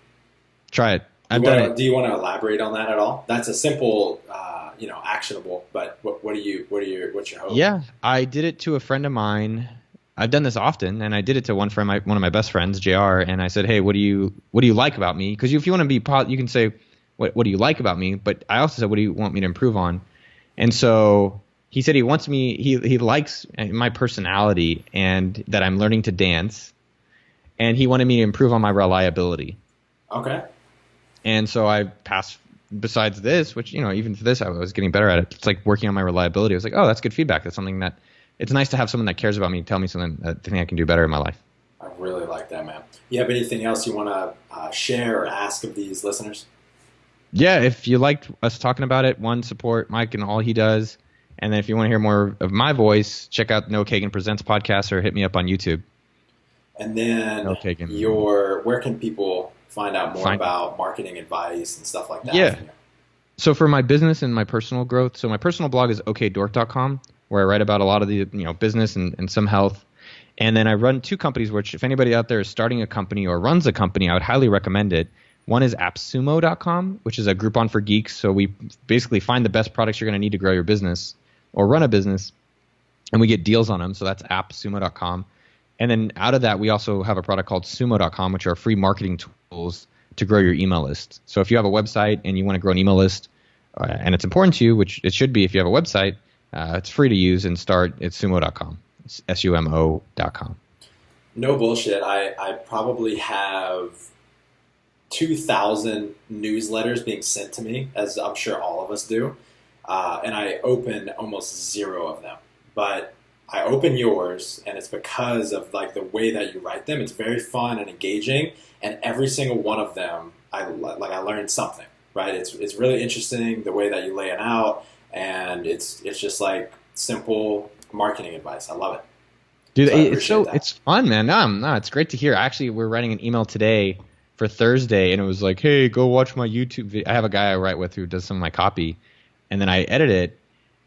Try it. I've done it. Do you want to elaborate on that at all? That's a simple, actionable. But what's your hope? Yeah, I did it to a friend of mine. I've done this often, and I did it to one of my best friends, JR. And I said, "Hey, what do you like about me?" Because if you want to be, you can say, "What do you like about me?" But I also said, "What do you want me to improve on?" And so he said he wants me. He likes my personality and that I'm learning to dance, and he wanted me to improve on my reliability. Okay. And so I passed. Besides this, which even for this, I was getting better at it. It's like working on my reliability. I was like, oh, that's good feedback. That's something that it's nice to have someone that cares about me tell me something that I think I can do better in my life. I really like that, man. You have anything else you want to share or ask of these listeners? Yeah, if you liked us talking about it, support Mike and all he does. And then if you want to hear more of my voice, check out Noah Kagan Presents podcast or hit me up on YouTube. And then Noah Kagan. Where can people find out more about marketing advice and stuff like that? Yeah. So for my business and my personal growth, so my personal blog is OkDork.com, where I write about a lot of the business and some health. And then I run two companies, which if anybody out there is starting a company or runs a company, I would highly recommend it. One is AppSUMO.com, which is a Groupon for geeks. So we basically find the best products you're going to need to grow your business or run a business, and we get deals on them. So that's AppSUMO.com. And then out of that, we also have a product called Sumo.com, which are free marketing tools to grow your email list. So if you have a website and you want to grow an email list, and it's important to you, which it should be if you have a website, it's free to use and start at Sumo.com. It's SUMO.com. No bullshit. I probably have 2,000 newsletters being sent to me, as I'm sure all of us do. And I open almost zero of them. But I open yours, and it's because of like the way that you write them. It's very fun and engaging, and every single one of them, I learned something. Right? It's really interesting the way that you lay it out, and it's just like simple marketing advice. I love it. Dude, it's fun, man. No, it's great to hear. Actually, we're writing an email today for Thursday, and it was like, hey, go watch my YouTube video. I have a guy I write with who does some of my copy, and then I edit it.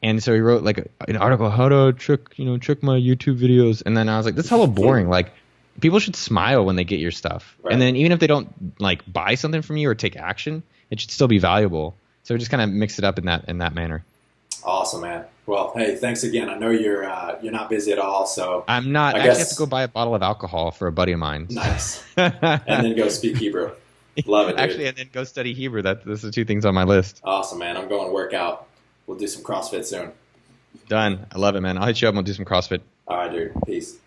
And so he wrote like an article, how to trick my YouTube videos. And then I was like, that's hella boring. Like, people should smile when they get your stuff. Right. And then even if they don't like buy something from you or take action, it should still be valuable. So we just kind of mix it up in that manner. Awesome, man. Well, hey, thanks again. I know you're not busy at all, so I'm not. I actually have to go buy a bottle of alcohol for a buddy of mine. Nice. And then go speak Hebrew. Love it, dude. Actually, and then go study Hebrew. Those are two things on my list. Awesome, man. I'm going to work out. We'll do some CrossFit soon. Done. I love it, man. I'll hit you up and we'll do some CrossFit. All right, dude. Peace.